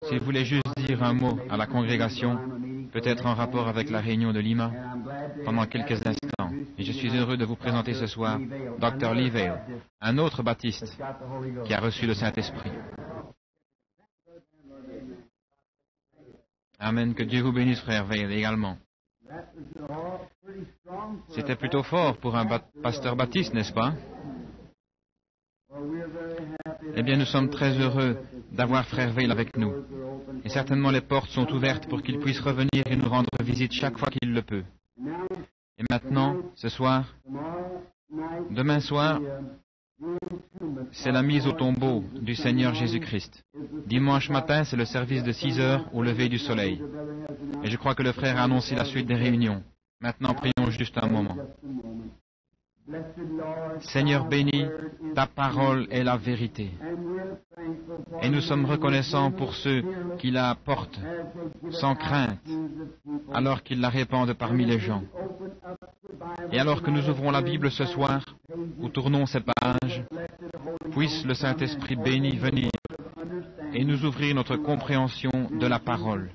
S'il voulait juste dire un mot à la congrégation, peut-être en rapport avec la réunion de Lima, pendant quelques instants. Et je suis heureux de vous présenter ce soir Dr. Lee Vail, un autre baptiste qui a reçu le Saint-Esprit. Amen. Que Dieu vous bénisse, frère Vail, également. C'était plutôt fort pour un pasteur baptiste, n'est-ce pas? Eh bien, nous sommes très heureux d'avoir frère Vail avec nous. Et certainement les portes sont ouvertes pour qu'il puisse revenir et nous rendre visite chaque fois qu'il le peut. Et maintenant, ce soir, demain soir, c'est la mise au tombeau du Seigneur Jésus-Christ. Dimanche matin, c'est le service de 6 heures au lever du soleil. Et je crois que le frère a annoncé la suite des réunions. Maintenant, prions juste un moment. Seigneur béni, ta parole est la vérité. Et nous sommes reconnaissants pour ceux qui la portent sans crainte, alors qu'ils la répandent parmi les gens. Et alors que nous ouvrons la Bible ce soir, ou tournons ces pages, puisse le Saint-Esprit béni venir et nous ouvrir notre compréhension de la parole.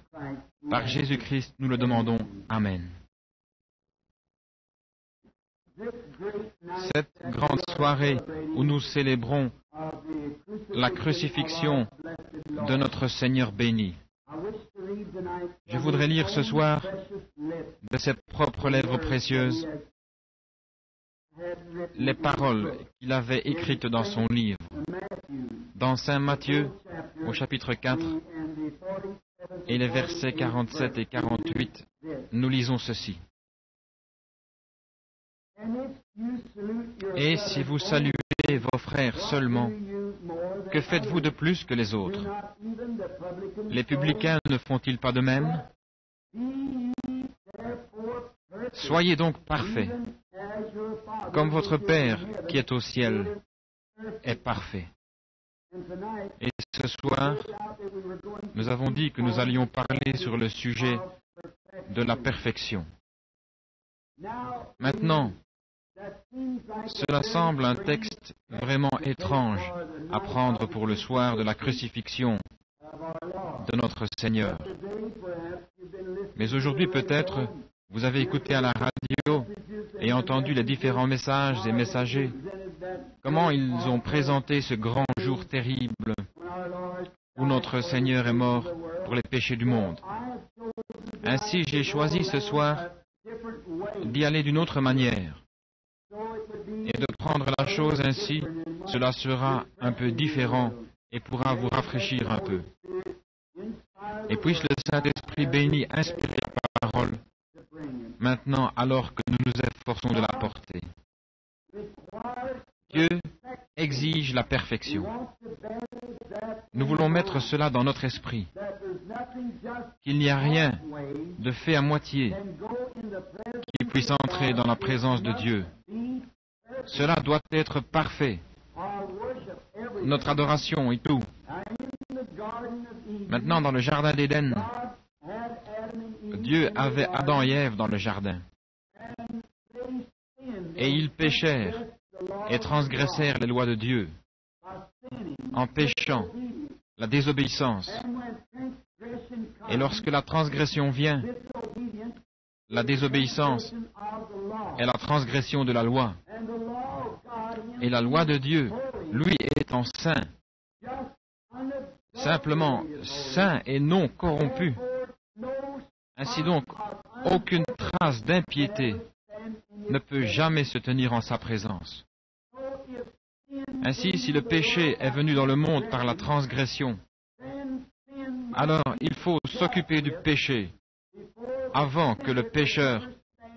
Par Jésus-Christ, nous le demandons. Amen. Cette grande soirée où nous célébrons la crucifixion de notre Seigneur béni. Je voudrais lire ce soir de ses propres lèvres précieuses les paroles qu'il avait écrites dans son livre. Dans Saint Matthieu, au chapitre 4, et les versets 47 et 48, nous lisons ceci. Et si vous saluez vos frères seulement, que faites-vous de plus que les autres? Les publicains ne font-ils pas de même? Soyez donc parfaits, comme votre Père qui est au ciel est parfait. Et ce soir, nous avons dit que nous allions parler sur le sujet de la perfection. Maintenant, cela semble un texte vraiment étrange à prendre pour le soir de la crucifixion de notre Seigneur. Mais aujourd'hui, peut-être, vous avez écouté à la radio et entendu les différents messages et messagers, comment ils ont présenté ce grand jour terrible où notre Seigneur est mort pour les péchés du monde. Ainsi, j'ai choisi ce soir d'y aller d'une autre manière. Et de prendre la chose ainsi, cela sera un peu différent et pourra vous rafraîchir un peu. Et puisse le Saint-Esprit béni inspirer la parole, maintenant alors que nous nous efforçons de la porter. Dieu exige la perfection. Nous voulons mettre cela dans notre esprit, qu'il n'y a rien de fait à moitié qui puisse entrer dans la présence de Dieu. Cela doit être parfait. Notre adoration et tout. Maintenant, dans le jardin d'Éden, Dieu avait Adam et Ève dans le jardin. Et ils péchèrent et transgressèrent les lois de Dieu en péchant, la désobéissance. Et lorsque la transgression vient, la désobéissance est la transgression de la loi. Et la loi de Dieu, lui étant saint, simplement saint et non corrompu. Ainsi donc, aucune trace d'impiété ne peut jamais se tenir en sa présence. Ainsi, si le péché est venu dans le monde par la transgression, alors il faut s'occuper du péché avant que le pécheur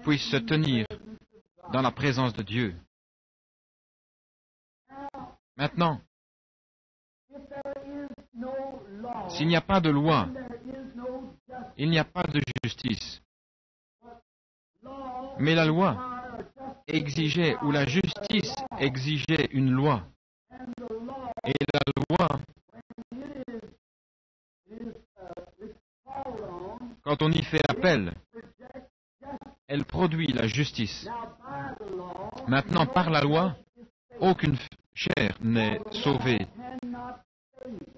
puisse se tenir dans la présence de Dieu. Maintenant, s'il n'y a pas de loi, il n'y a pas de justice. Mais la loi exigeait, ou la justice exigeait une loi. Et la loi, quand on y fait appel, elle produit la justice. Maintenant, par la loi, aucune chair n'est sauvée.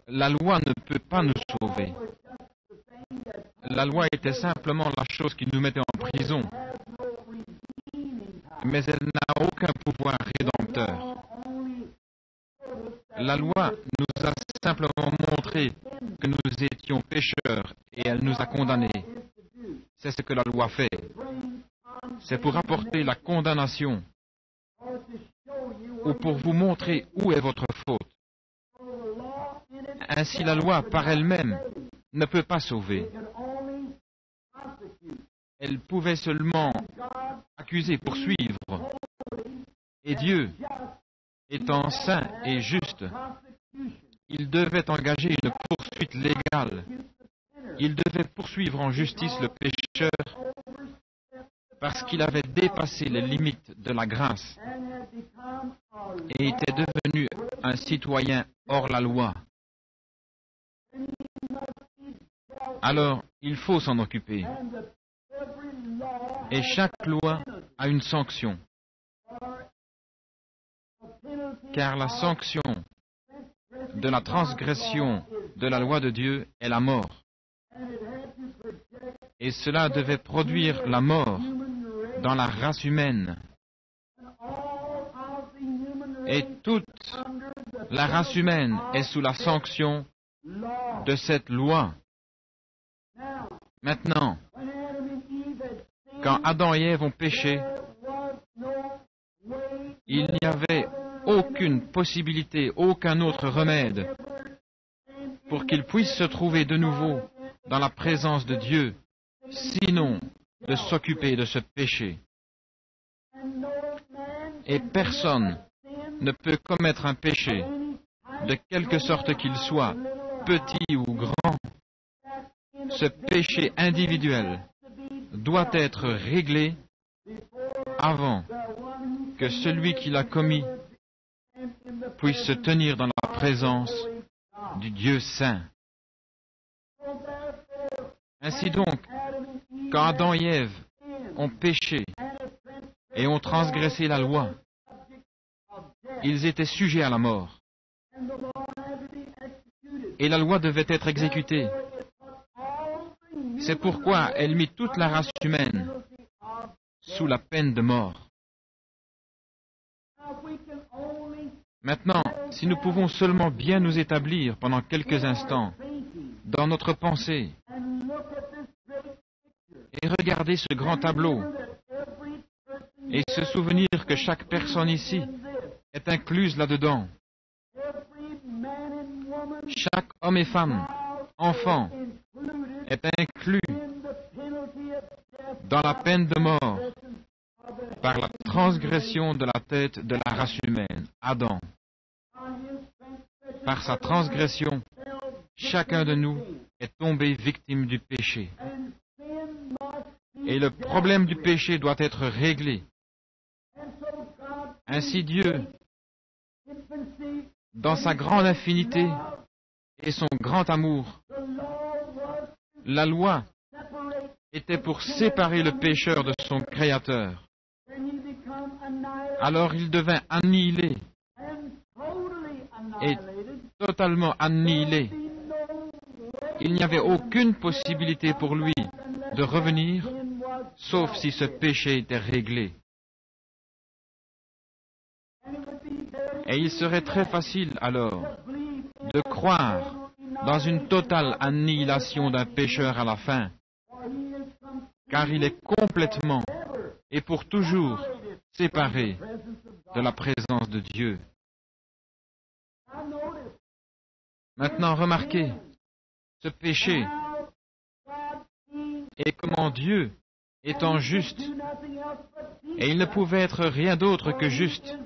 La loi ne peut pas nous sauver. La loi était simplement la chose qui nous mettait en prison, mais elle n'a aucun pouvoir rédempteur. La loi nous a simplement montré que nous étions pécheurs et elle nous a condamnés. C'est ce que la loi fait. C'est pour apporter la condamnation ou pour vous montrer où est votre faute. Ainsi, la loi par elle-même ne peut pas sauver. Elle pouvait seulement accuser, poursuivre. Et Dieu, étant saint et juste, il devait engager une poursuite légale. Il devait poursuivre en justice le pécheur parce qu'il avait dépassé les limites de la grâce et était devenu un citoyen hors la loi. Alors, il faut s'en occuper. Et chaque loi a une sanction. Car la sanction de la transgression de la loi de Dieu est la mort. Et cela devait produire la mort dans la race humaine. Et toute la race humaine est sous la sanction de cette loi. Maintenant, quand Adam et Ève ont péché, il n'y avait aucune possibilité, aucun autre remède pour qu'ils puissent se trouver de nouveau dans la présence de Dieu, sinon de s'occuper de ce péché. Et personne ne peut commettre un péché, de quelque sorte qu'il soit, petit ou grand. Ce péché individuel doit être réglé avant que celui qui l'a commis puisse se tenir dans la présence du Dieu saint. Ainsi donc, quand Adam et Ève ont péché et ont transgressé la loi, ils étaient sujets à la mort. Et la loi devait être exécutée. C'est pourquoi elle mit toute la race humaine sous la peine de mort. Maintenant, si nous pouvons seulement bien nous établir pendant quelques instants dans notre pensée et regarder ce grand tableau et se souvenir que chaque personne ici est incluse là-dedans. Chaque homme et femme, enfant, est inclus dans la peine de mort par la transgression de la tête de la race humaine, Adam. Par sa transgression, chacun de nous est tombé victime du péché. Et le problème du péché doit être réglé. Ainsi Dieu, dans sa grande infinité et son grand amour, la loi était pour séparer le pécheur de son Créateur. Alors il devint annihilé et totalement annihilé. Il n'y avait aucune possibilité pour lui de revenir, sauf si ce péché était réglé. Et il serait très facile alors de croire dans une totale annihilation d'un pécheur à la fin, car il est complètement et pour toujours séparé de la présence de Dieu. Maintenant, remarquez ce péché et comment Dieu, étant juste, et il ne pouvait être rien d'autre que juste,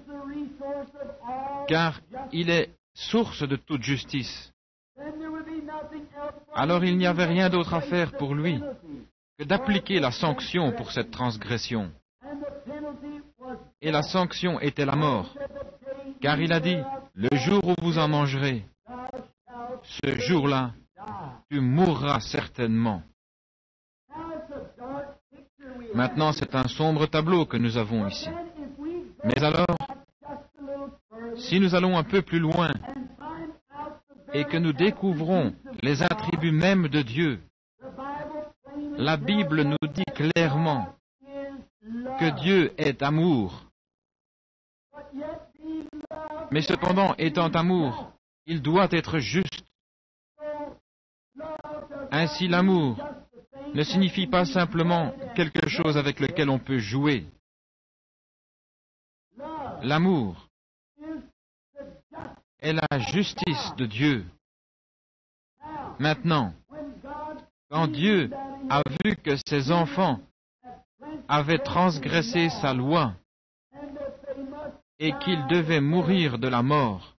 car il est source de toute justice. Alors il n'y avait rien d'autre à faire pour lui que d'appliquer la sanction pour cette transgression. Et la sanction était la mort, car il a dit, le jour où vous en mangerez, ce jour-là, tu mourras certainement. Maintenant, c'est un sombre tableau que nous avons ici. Mais alors, si nous allons un peu plus loin et que nous découvrons les attributs mêmes de Dieu, La Bible nous dit clairement que Dieu est amour. Mais cependant, étant amour, il doit être juste. Ainsi, l'amour ne signifie pas simplement quelque chose avec lequel on peut jouer. L'amour est la justice de Dieu. Maintenant, quand Dieu a vu que ses enfants avaient transgressé sa loi et qu'ils devaient mourir de la mort,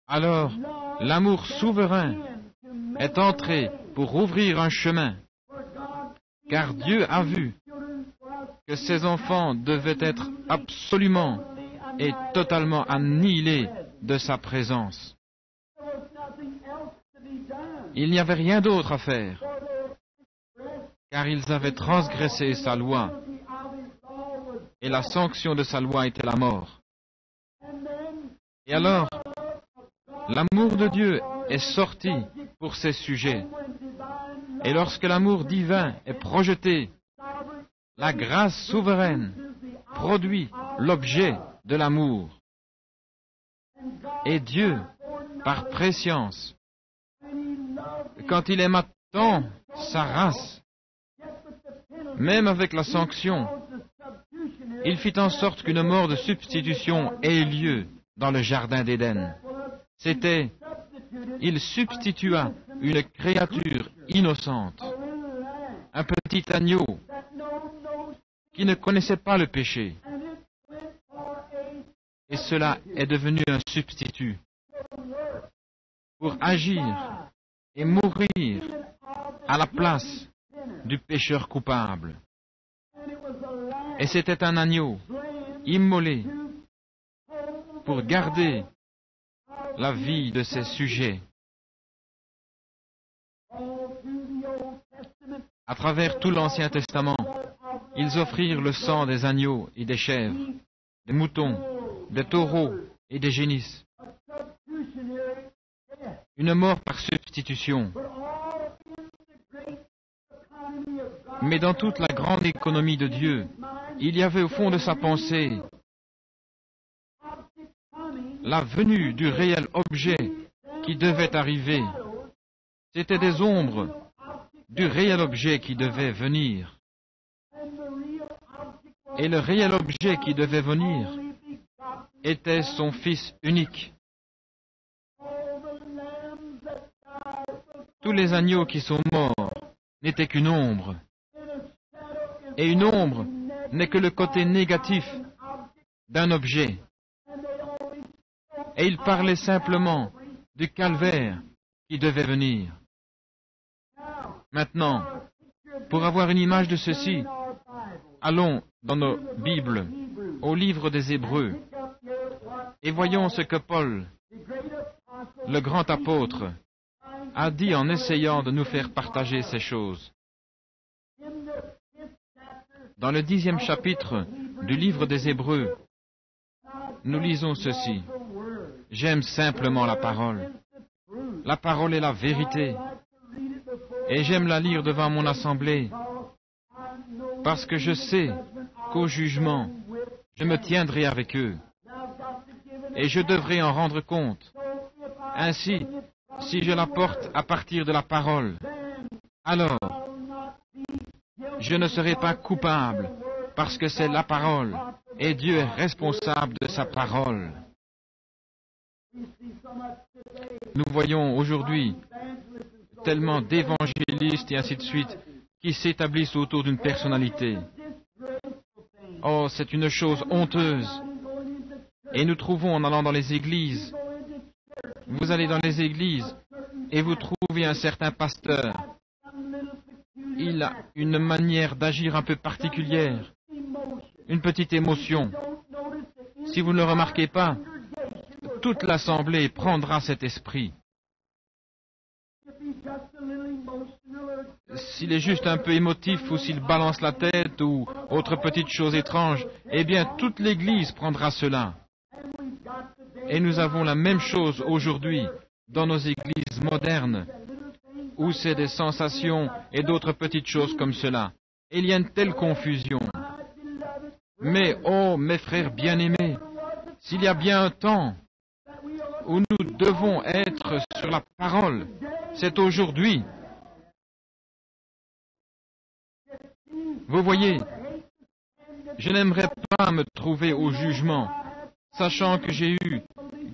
alors l'amour souverain est entré pour ouvrir un chemin, car Dieu a vu que ses enfants devaient être absolument et totalement annihilés de sa présence. Il n'y avait rien d'autre à faire, car ils avaient transgressé sa loi, et la sanction de sa loi était la mort. Et alors, l'amour de Dieu est sorti pour ses sujets. Et lorsque l'amour divin est projeté, la grâce souveraine produit l'objet de l'amour. Et Dieu, par préscience, quand il aima tant sa race, même avec la sanction, il fit en sorte qu'une mort de substitution ait lieu dans le jardin d'Éden. C'était, il substitua une créature innocente, un petit agneau qui ne connaissait pas le péché. Et cela est devenu un substitut pour agir et mourir à la place du pécheur coupable. Et c'était un agneau immolé pour garder la vie de ses sujets. À travers tout l'Ancien Testament, ils offrirent le sang des agneaux et des chèvres, des moutons, des taureaux et des génisses. Une mort par substitution. Mais dans toute la grande économie de Dieu, il y avait au fond de sa pensée la venue du réel objet qui devait arriver. C'était des ombres du réel objet qui devait venir. Et le réel objet qui devait venir était son Fils unique. Tous les agneaux qui sont morts n'étaient qu'une ombre. Et une ombre n'est que le côté négatif d'un objet. Et il parlait simplement du calvaire qui devait venir. Maintenant, pour avoir une image de ceci, allons dans nos Bibles, au livre des Hébreux, et voyons ce que Paul, le grand apôtre, a dit en essayant de nous faire partager ces choses. Dans le 10e chapitre du livre des Hébreux, nous lisons ceci. J'aime simplement la parole. La parole est la vérité. Et j'aime la lire devant mon assemblée, parce que je sais qu'au jugement, je me tiendrai avec eux. Et je devrai en rendre compte. Ainsi, si je la porte à partir de la parole, alors je ne serai pas coupable, parce que c'est la parole, et Dieu est responsable de sa parole. Nous voyons aujourd'hui tellement d'évangélistes et ainsi de suite qui s'établissent autour d'une personnalité. Oh, c'est une chose honteuse. Et nous trouvons en allant dans les églises, vous allez dans les églises et vous trouvez un certain pasteur. Il a une manière d'agir un peu particulière, une petite émotion. Si vous ne le remarquez pas, toute l'assemblée prendra cet esprit. S'il est juste un peu émotif ou s'il balance la tête ou autre petite chose étrange, eh bien toute l'Église prendra cela. Et nous avons la même chose aujourd'hui dans nos églises modernes. ou c'est des sensations et d'autres petites choses comme cela. Il y a une telle confusion. Mais, oh, mes frères bien-aimés, s'il y a bien un temps où nous devons être sur la parole, c'est aujourd'hui. Vous voyez, je n'aimerais pas me trouver au jugement, sachant que j'ai eu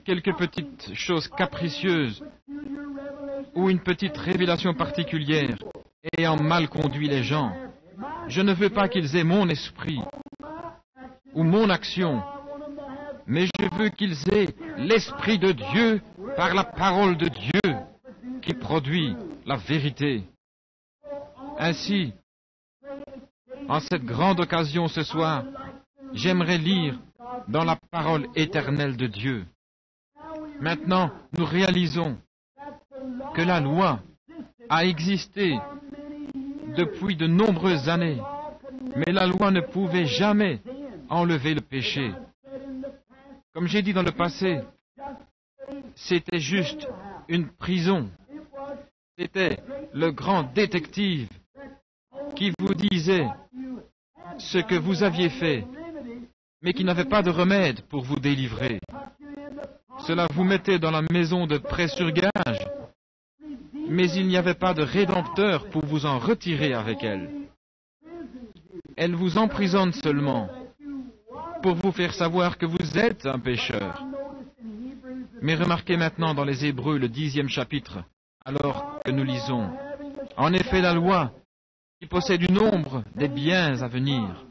quelques petites choses capricieuses ou une petite révélation particulière ayant mal conduit les gens. Je ne veux pas qu'ils aient mon esprit ou mon action, mais je veux qu'ils aient l'Esprit de Dieu par la parole de Dieu qui produit la vérité. Ainsi, en cette grande occasion ce soir, j'aimerais lire dans la parole éternelle de Dieu. Maintenant, nous réalisons que la loi a existé depuis de nombreuses années, mais la loi ne pouvait jamais enlever le péché. Comme j'ai dit dans le passé, c'était juste une prison. C'était le grand détective qui vous disait ce que vous aviez fait, mais qui n'avait pas de remède pour vous délivrer. Cela vous mettait dans la maison de prêt sur gage, mais il n'y avait pas de rédempteur pour vous en retirer avec elle. Elle vous emprisonne seulement pour vous faire savoir que vous êtes un pécheur. Mais remarquez maintenant dans les Hébreux, le 10e chapitre, alors que nous lisons. En effet, la loi, qui possède une ombre des biens à venir,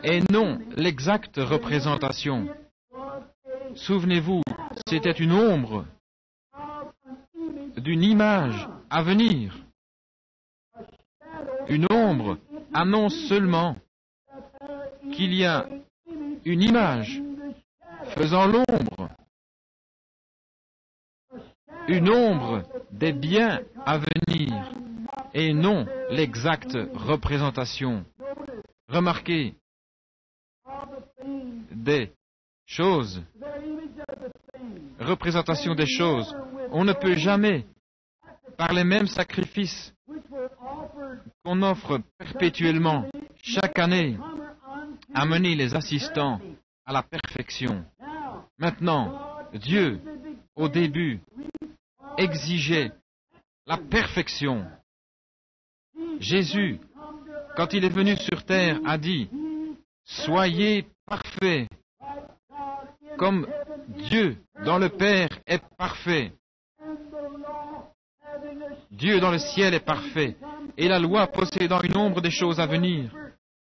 et non l'exacte représentation. Souvenez-vous, c'était une ombre d'une image à venir. Une ombre annonce seulement qu'il y a une image faisant l'ombre. Une ombre des biens à venir et non l'exacte représentation. Remarquez, des choses, représentation des choses. On ne peut jamais, par les mêmes sacrifices qu'on offre perpétuellement chaque année, amener les assistants à la perfection. Maintenant, Dieu, au début, exigeait la perfection. Jésus, quand il est venu sur terre, a dit « Soyez parfaits, comme Dieu dans le Père est parfait. » Dieu dans le ciel est parfait, et la loi possédant une ombre des choses à venir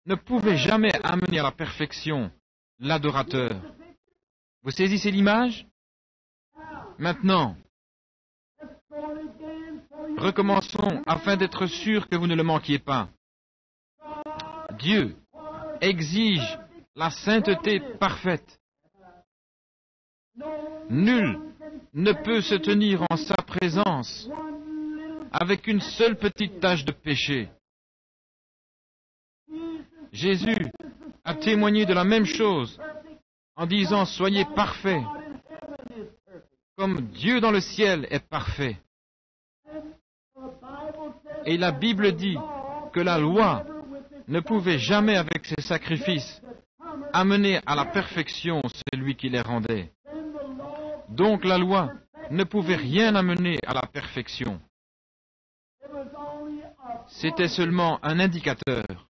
ne pouvait jamais amener à la perfection l'adorateur. Vous saisissez l'image? Maintenant, recommençons afin d'être sûr que vous ne le manquiez pas. Dieu exige la sainteté parfaite. Nul ne peut se tenir en sa présence avec une seule petite tache de péché. Jésus a témoigné de la même chose en disant « Soyez parfaits, comme Dieu dans le ciel est parfait. » Et la Bible dit que la loi ne pouvait jamais, avec ses sacrifices, amener à la perfection celui qui les rendait. Donc la loi ne pouvait rien amener à la perfection. C'était seulement un indicateur.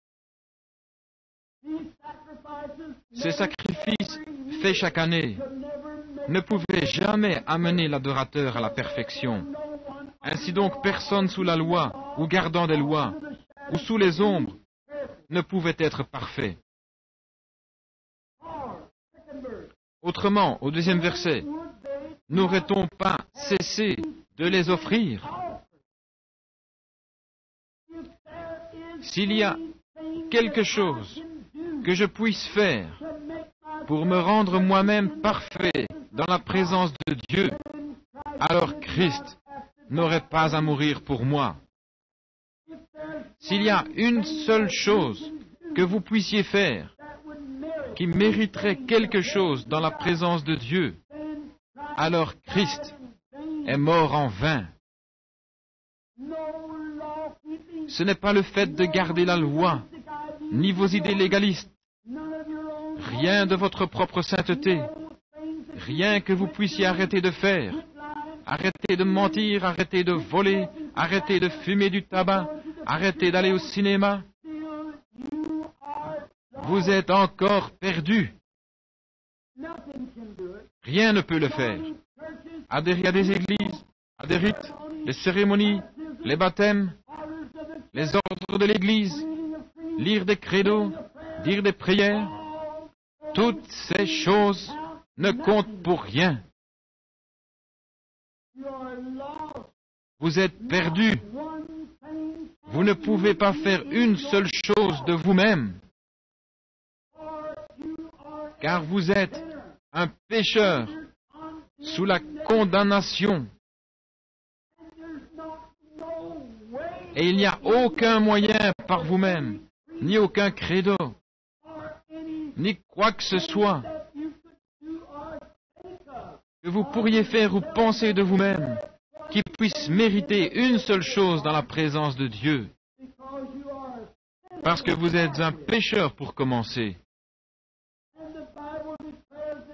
Ces sacrifices faits chaque année ne pouvaient jamais amener l'adorateur à la perfection. Ainsi donc, personne sous la loi, ou gardant des lois, ou sous les ombres, ne pouvait être parfait. Autrement, au 2e verset, n'aurait-on pas cessé de les offrir? S'il y a quelque chose que je puisse faire pour me rendre moi-même parfait dans la présence de Dieu, alors Christ n'aurait pas à mourir pour moi. S'il y a une seule chose que vous puissiez faire qui mériterait quelque chose dans la présence de Dieu, alors Christ est mort en vain. Ce n'est pas le fait de garder la loi, ni vos idées légalistes, rien de votre propre sainteté, rien que vous puissiez arrêter de faire. Arrêtez de mentir, arrêtez de voler, arrêtez de fumer du tabac, arrêtez d'aller au cinéma. Vous êtes encore perdus. Rien ne peut le faire. Adhérer à des églises, à des rites, les cérémonies, les baptêmes, les ordres de l'église, lire des credos, dire des prières, toutes ces choses ne comptent pour rien. Vous êtes perdus. Vous ne pouvez pas faire une seule chose de vous-même, car vous êtes un pécheur sous la condamnation. Et il n'y a aucun moyen par vous-même, ni aucun credo, ni quoi que ce soit que vous pourriez faire ou penser de vous-même qui puisse mériter une seule chose dans la présence de Dieu. Parce que vous êtes un pécheur pour commencer.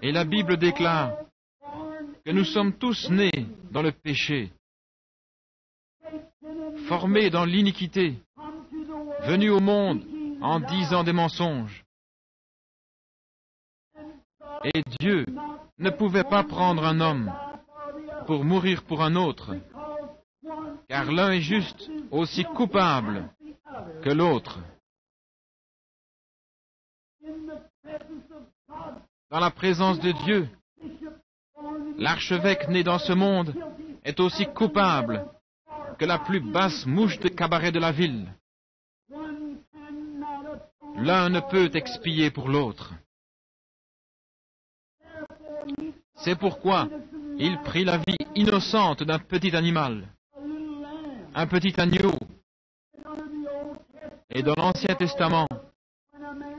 Et la Bible déclare que nous sommes tous nés dans le péché, formés dans l'iniquité, venus au monde en disant des mensonges. Et Dieu ne pouvait pas prendre un homme pour mourir pour un autre, car l'un est juste aussi coupable que l'autre. Dans la présence de Dieu, l'archevêque né dans ce monde est aussi coupable que la plus basse mouche de cabaret de la ville. L'un ne peut expier pour l'autre. C'est pourquoi il prit la vie innocente d'un petit animal, un petit agneau. Et dans l'Ancien Testament,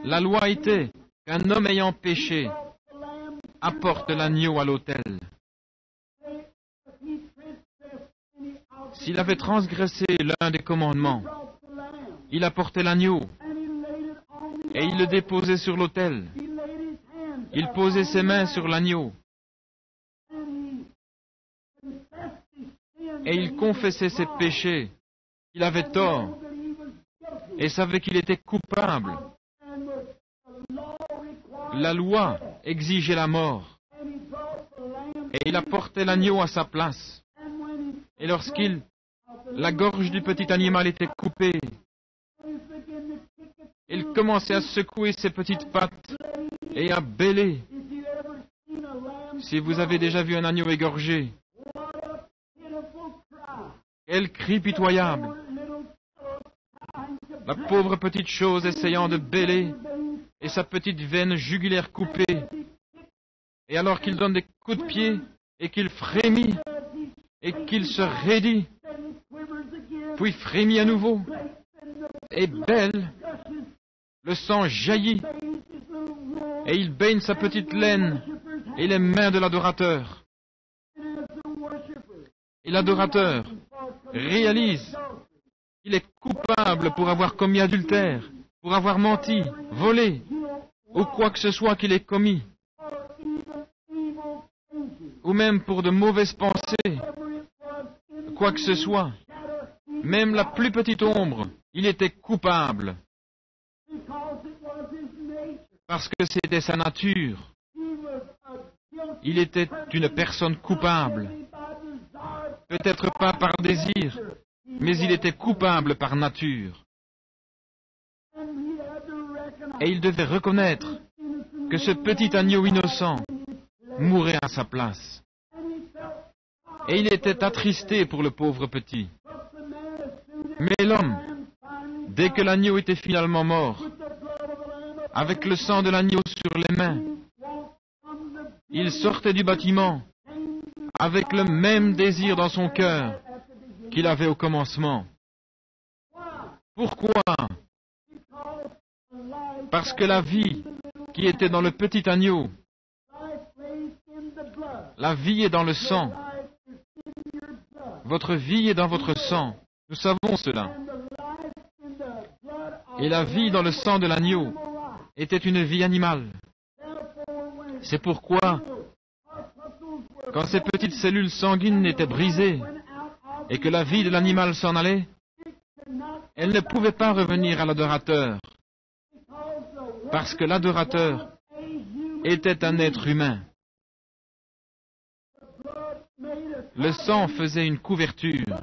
la loi était qu'un homme ayant péché apporte l'agneau à l'autel. S'il avait transgressé l'un des commandements, il apportait l'agneau et il le déposait sur l'autel. Il posait ses mains sur l'agneau et il confessait ses péchés. Il avait tort et savait qu'il était coupable. La loi exigeait la mort et il apportait l'agneau à sa place. Et la gorge du petit animal était coupée, il commençait à secouer ses petites pattes et à bêler. Si vous avez déjà vu un agneau égorgé, quel cri pitoyable! La pauvre petite chose essayant de bêler et sa petite veine jugulaire coupée. Et alors qu'il donne des coups de pied et qu'il frémit et qu'il se raidit, puis frémit à nouveau et bêle, le sang jaillit et il baigne sa petite laine et les mains de l'adorateur. Et l'adorateur réalise qu'il est coupable pour avoir commis adultère, pour avoir menti, volé, ou quoi que ce soit qu'il ait commis, ou même pour de mauvaises pensées, quoi que ce soit, même la plus petite ombre, il était coupable, parce que c'était sa nature. Il était une personne coupable, peut-être pas par désir, mais il était coupable par nature. Et il devait reconnaître que ce petit agneau innocent mourait à sa place. Et il était attristé pour le pauvre petit. Mais l'homme, dès que l'agneau était finalement mort, avec le sang de l'agneau sur les mains, il sortait du bâtiment avec le même désir dans son cœur qu'il avait au commencement. Pourquoi? Parce que la vie qui était dans le petit agneau, la vie est dans le sang. Votre vie est dans votre sang. Nous savons cela. Et la vie dans le sang de l'agneau était une vie animale. C'est pourquoi, quand ces petites cellules sanguines étaient brisées et que la vie de l'animal s'en allait, elle ne pouvait pas revenir à l'adorateur, parce que l'adorateur était un être humain. Le sang faisait une couverture,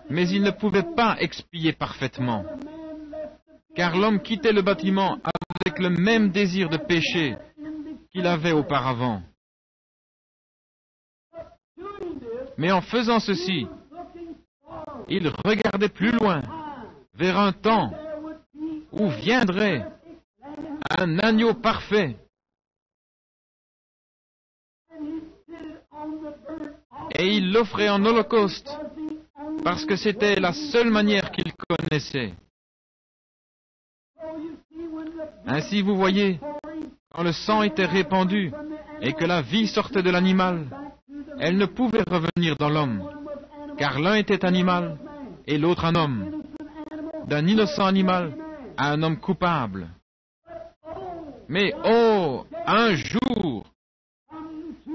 mais il ne pouvait pas expier parfaitement, car l'homme quittait le bâtiment avec le même désir de péché qu'il avait auparavant. Mais en faisant ceci, il regardait plus loin, vers un temps où viendrait un agneau parfait. Et il l'offrait en holocauste, parce que c'était la seule manière qu'il connaissait. Ainsi, vous voyez, quand le sang était répandu et que la vie sortait de l'animal, elle ne pouvait revenir dans l'homme, car l'un était animal et l'autre un homme, d'un innocent animal à un homme coupable. Mais oh, un jour,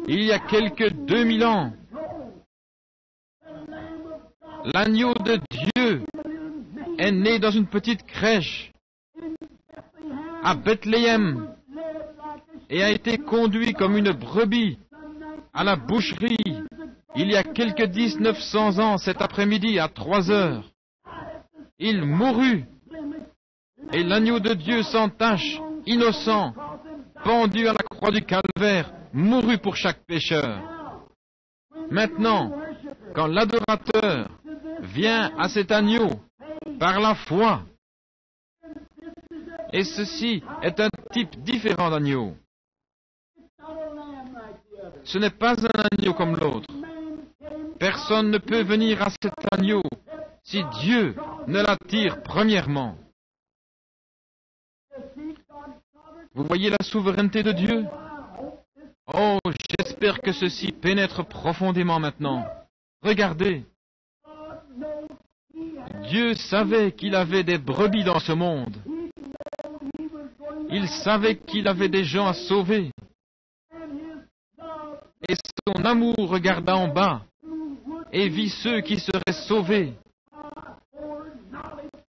il y a quelques 2000 ans, l'agneau de Dieu est né dans une petite crèche à Bethléem et a été conduit comme une brebis à la boucherie il y a quelques 1900 ans cet après-midi à 3 heures. Il mourut et l'agneau de Dieu sans tache, innocent, pendu à la croix du calvaire, mourut pour chaque pécheur. Maintenant, quand l'adorateur vient à cet agneau par la foi, et ceci est un type différent d'agneau. Ce n'est pas un agneau comme l'autre. Personne ne peut venir à cet agneau si Dieu ne l'attire premièrement. Vous voyez la souveraineté de Dieu? Oh, j'espère que ceci pénètre profondément maintenant. Regardez. Dieu savait qu'il avait des brebis dans ce monde. Il savait qu'il avait des gens à sauver. Et son amour regarda en bas et vit ceux qui seraient sauvés.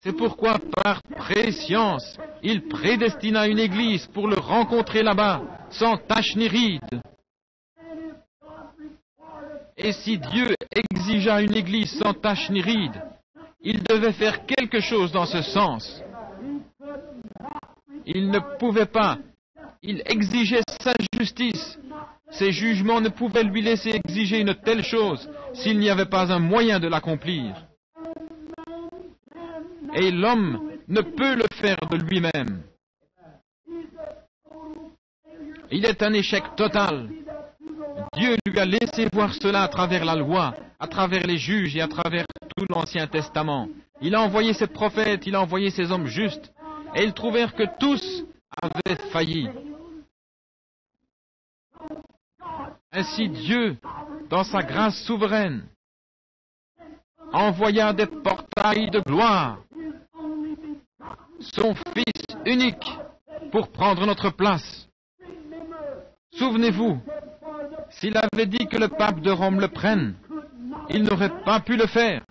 C'est pourquoi, par préscience, il prédestina une église pour le rencontrer là-bas, sans tache ni ride. Et si Dieu exigea une église sans tache ni ride, il devait faire quelque chose dans ce sens. Il ne pouvait pas. Il exigeait sa justice. Ses jugements ne pouvaient lui laisser exiger une telle chose s'il n'y avait pas un moyen de l'accomplir. Et l'homme ne peut le faire de lui-même. Il est un échec total. Dieu lui a laissé voir cela à travers la loi, à travers les juges et à travers tout l'Ancien Testament. Il a envoyé ses prophètes, il a envoyé ses hommes justes, et ils trouvèrent que tous avaient failli. Ainsi Dieu, dans sa grâce souveraine, envoya des portails de gloire, son Fils unique, pour prendre notre place. Souvenez-vous, s'il avait dit que le pape de Rome le prenne, il n'aurait pas pu le faire.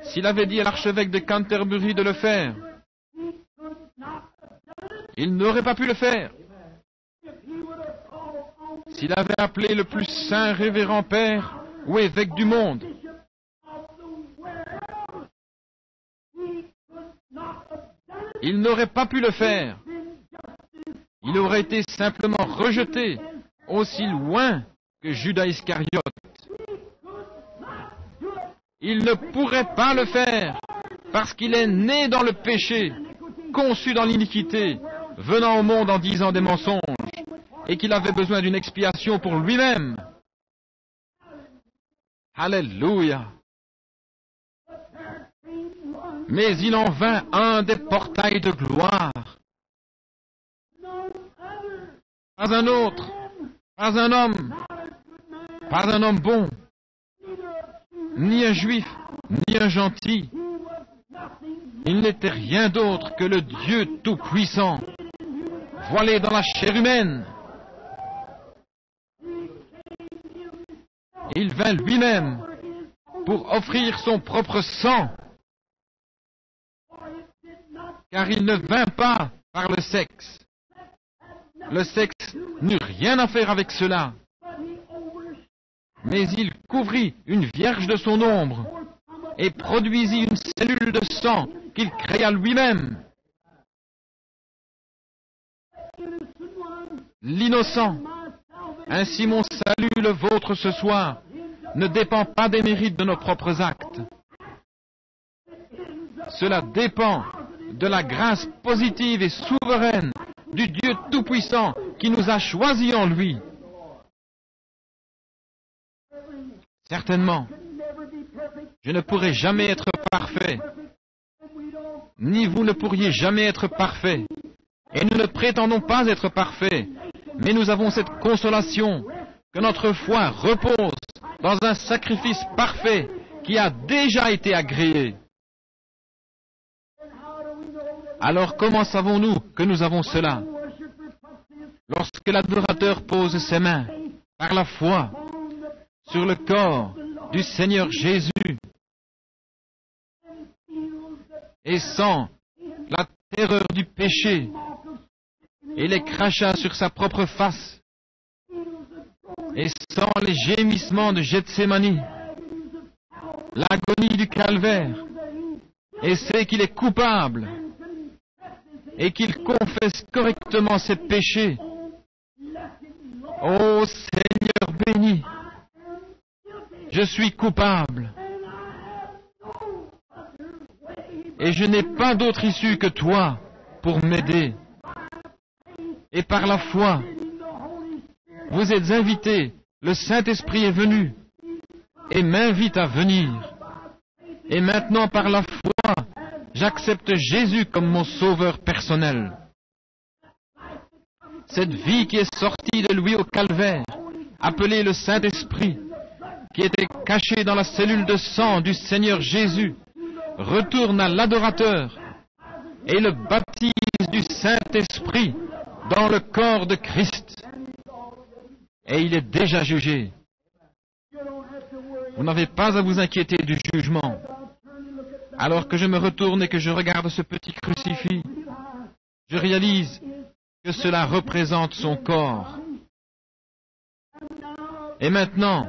S'il avait dit à l'archevêque de Canterbury de le faire, il n'aurait pas pu le faire. S'il avait appelé le plus saint révérend père ou évêque du monde, il n'aurait pas pu le faire. Il aurait été simplement rejeté, aussi loin que Judas Iscariote. Il ne pourrait pas le faire, parce qu'il est né dans le péché, conçu dans l'iniquité, venant au monde en disant des mensonges, et qu'il avait besoin d'une expiation pour lui-même. Alléluia! Mais il en vint un des portails de gloire. Pas un autre, pas un homme bon, ni un juif, ni un gentil. Il n'était rien d'autre que le Dieu Tout-Puissant, voilé dans la chair humaine. Il vint lui-même pour offrir son propre sang, car il ne vint pas par le sexe. Le sexe n'eut rien à faire avec cela, mais il couvrit une vierge de son ombre et produisit une cellule de sang qu'il créa lui-même. L'innocent. Ainsi mon salut, le vôtre ce soir, ne dépend pas des mérites de nos propres actes. Cela dépend de la grâce positive et souveraine du Dieu Tout-Puissant qui nous a choisis en lui. Certainement, je ne pourrai jamais être parfait, ni vous ne pourriez jamais être parfait, et nous ne prétendons pas être parfaits, mais nous avons cette consolation que notre foi repose dans un sacrifice parfait qui a déjà été agréé. Alors comment savons-nous que nous avons cela? Lorsque l'adorateur pose ses mains, par la foi, sur le corps du Seigneur Jésus et sent la terreur du péché et les crachats sur sa propre face et sent les gémissements de Gethsémani, l'agonie du calvaire, et sait qu'il est coupable et qu'il confesse correctement ses péchés. Ô Seigneur béni, je suis coupable et je n'ai pas d'autre issue que toi pour m'aider. Et par la foi, vous êtes invités, le Saint-Esprit est venu et m'invite à venir. Et maintenant, par la foi, j'accepte Jésus comme mon sauveur personnel. Cette vie qui est sortie de lui au calvaire, appelée le Saint-Esprit, qui était cachée dans la cellule de sang du Seigneur Jésus, retourne à l'adorateur et le baptise du Saint-Esprit dans le corps de Christ. Et il est déjà jugé. Vous n'avez pas à vous inquiéter du jugement. Alors que je me retourne et que je regarde ce petit crucifix, je réalise que cela représente son corps. Et maintenant,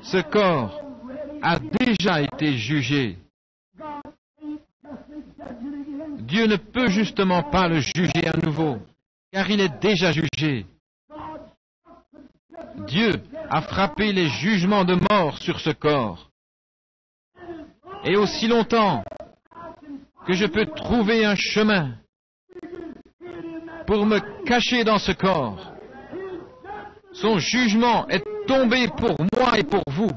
ce corps a déjà été jugé. Dieu ne peut justement pas le juger à nouveau, car il est déjà jugé. Dieu a frappé les jugements de mort sur ce corps. Et aussi longtemps que je peux trouver un chemin pour me cacher dans ce corps, son jugement est tombé pour moi et pour vous.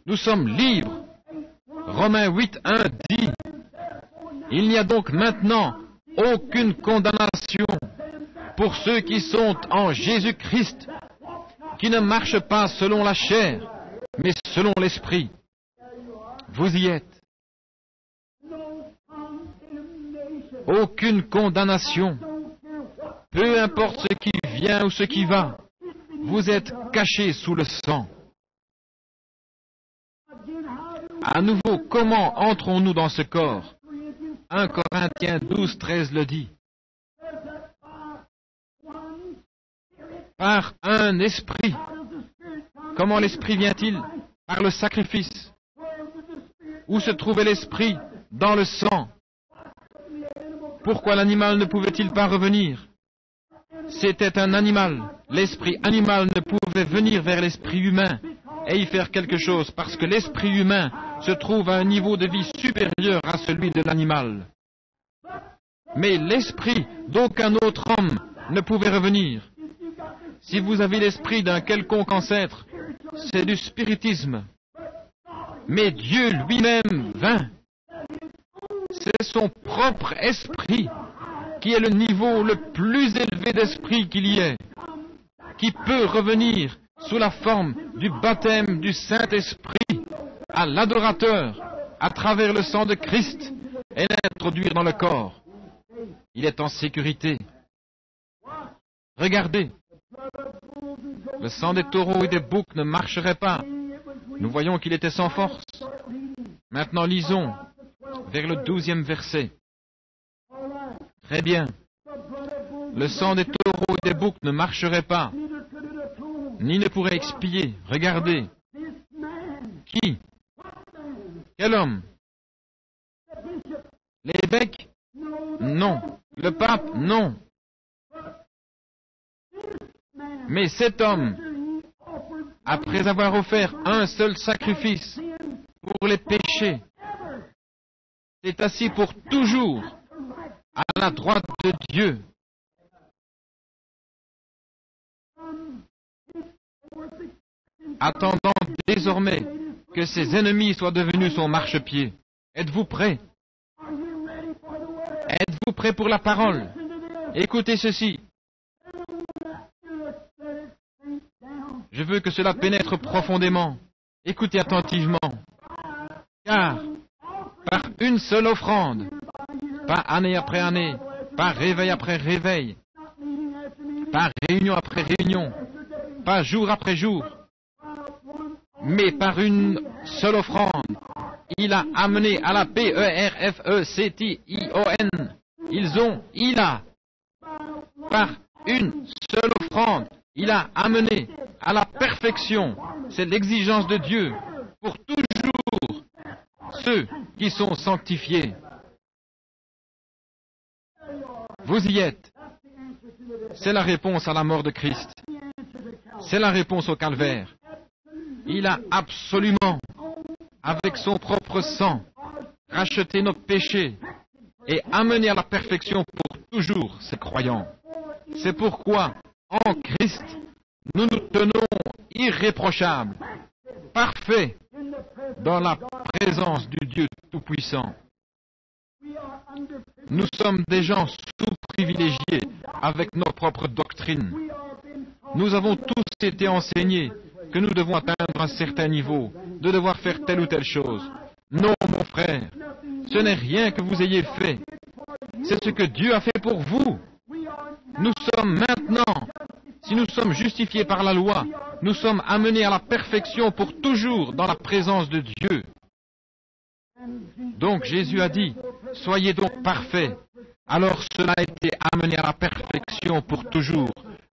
Nous sommes libres. Romains 8:1 dit, il n'y a donc maintenant aucune condamnation pour ceux qui sont en Jésus-Christ, qui ne marchent pas selon la chair, mais selon l'Esprit. Vous y êtes. Aucune condamnation. Peu importe ce qui vient ou ce qui va, vous êtes cachés sous le sang. À nouveau, comment entrons-nous dans ce corps? 1 Corinthiens 12:13 le dit. Par un esprit. Comment l'esprit vient-il? Par le sacrifice. Où se trouvait l'esprit? Dans le sang. Pourquoi l'animal ne pouvait-il pas revenir? C'était un animal. L'esprit animal ne pouvait venir vers l'esprit humain et y faire quelque chose parce que l'esprit humain se trouve à un niveau de vie supérieur à celui de l'animal. Mais l'esprit d'aucun autre homme ne pouvait revenir. Si vous avez l'esprit d'un quelconque ancêtre, c'est du spiritisme. Mais Dieu lui-même vint. C'est son propre esprit qui est le niveau le plus élevé d'esprit qu'il y ait, qui peut revenir sous la forme du baptême du Saint-Esprit à l'adorateur à travers le sang de Christ et l'introduire dans le corps. Il est en sécurité. Regardez, le sang des taureaux et des boucs ne marcherait pas. Nous voyons qu'il était sans force. Maintenant, lisons vers le 12e verset. Très bien. Le sang des taureaux et des boucs ne marcherait pas, ni ne pourrait expier. Regardez. Qui? Quel homme? L'évêque? Non. Le pape? Non. Mais cet homme, après avoir offert un seul sacrifice pour les péchés, s'est assis pour toujours à la droite de Dieu. Attendant désormais que ses ennemis soient devenus son marchepied. Êtes-vous prêts? Êtes-vous prêts pour la parole? Écoutez ceci. Je veux que cela pénètre profondément. Écoutez attentivement. Car, par une seule offrande, pas année après année, pas réveil après réveil, pas réunion après réunion, pas jour après jour, mais par une seule offrande, il a amené à la P-E-R-F-E-C-T-I-O-N. Il a, par une seule offrande, il a amené à la perfection. C'est l'exigence de Dieu pour toujours ceux qui sont sanctifiés. Vous y êtes. C'est la réponse à la mort de Christ. C'est la réponse au calvaire. Il a absolument, avec son propre sang, racheté nos péchés et amené à la perfection pour toujours ses croyants. C'est pourquoi, en Christ, nous nous tenons irréprochables, parfaits, dans la présence du Dieu Tout-Puissant. Nous sommes des gens sous-privilégiés avec nos propres doctrines. Nous avons tous été enseignés que nous devons atteindre un certain niveau, de devoir faire telle ou telle chose. Non, mon frère, ce n'est rien que vous ayez fait. C'est ce que Dieu a fait pour vous. Nous sommes maintenant, si nous sommes justifiés par la loi, nous sommes amenés à la perfection pour toujours dans la présence de Dieu. Donc Jésus a dit, soyez donc parfaits. Alors cela a été amené à la perfection pour toujours.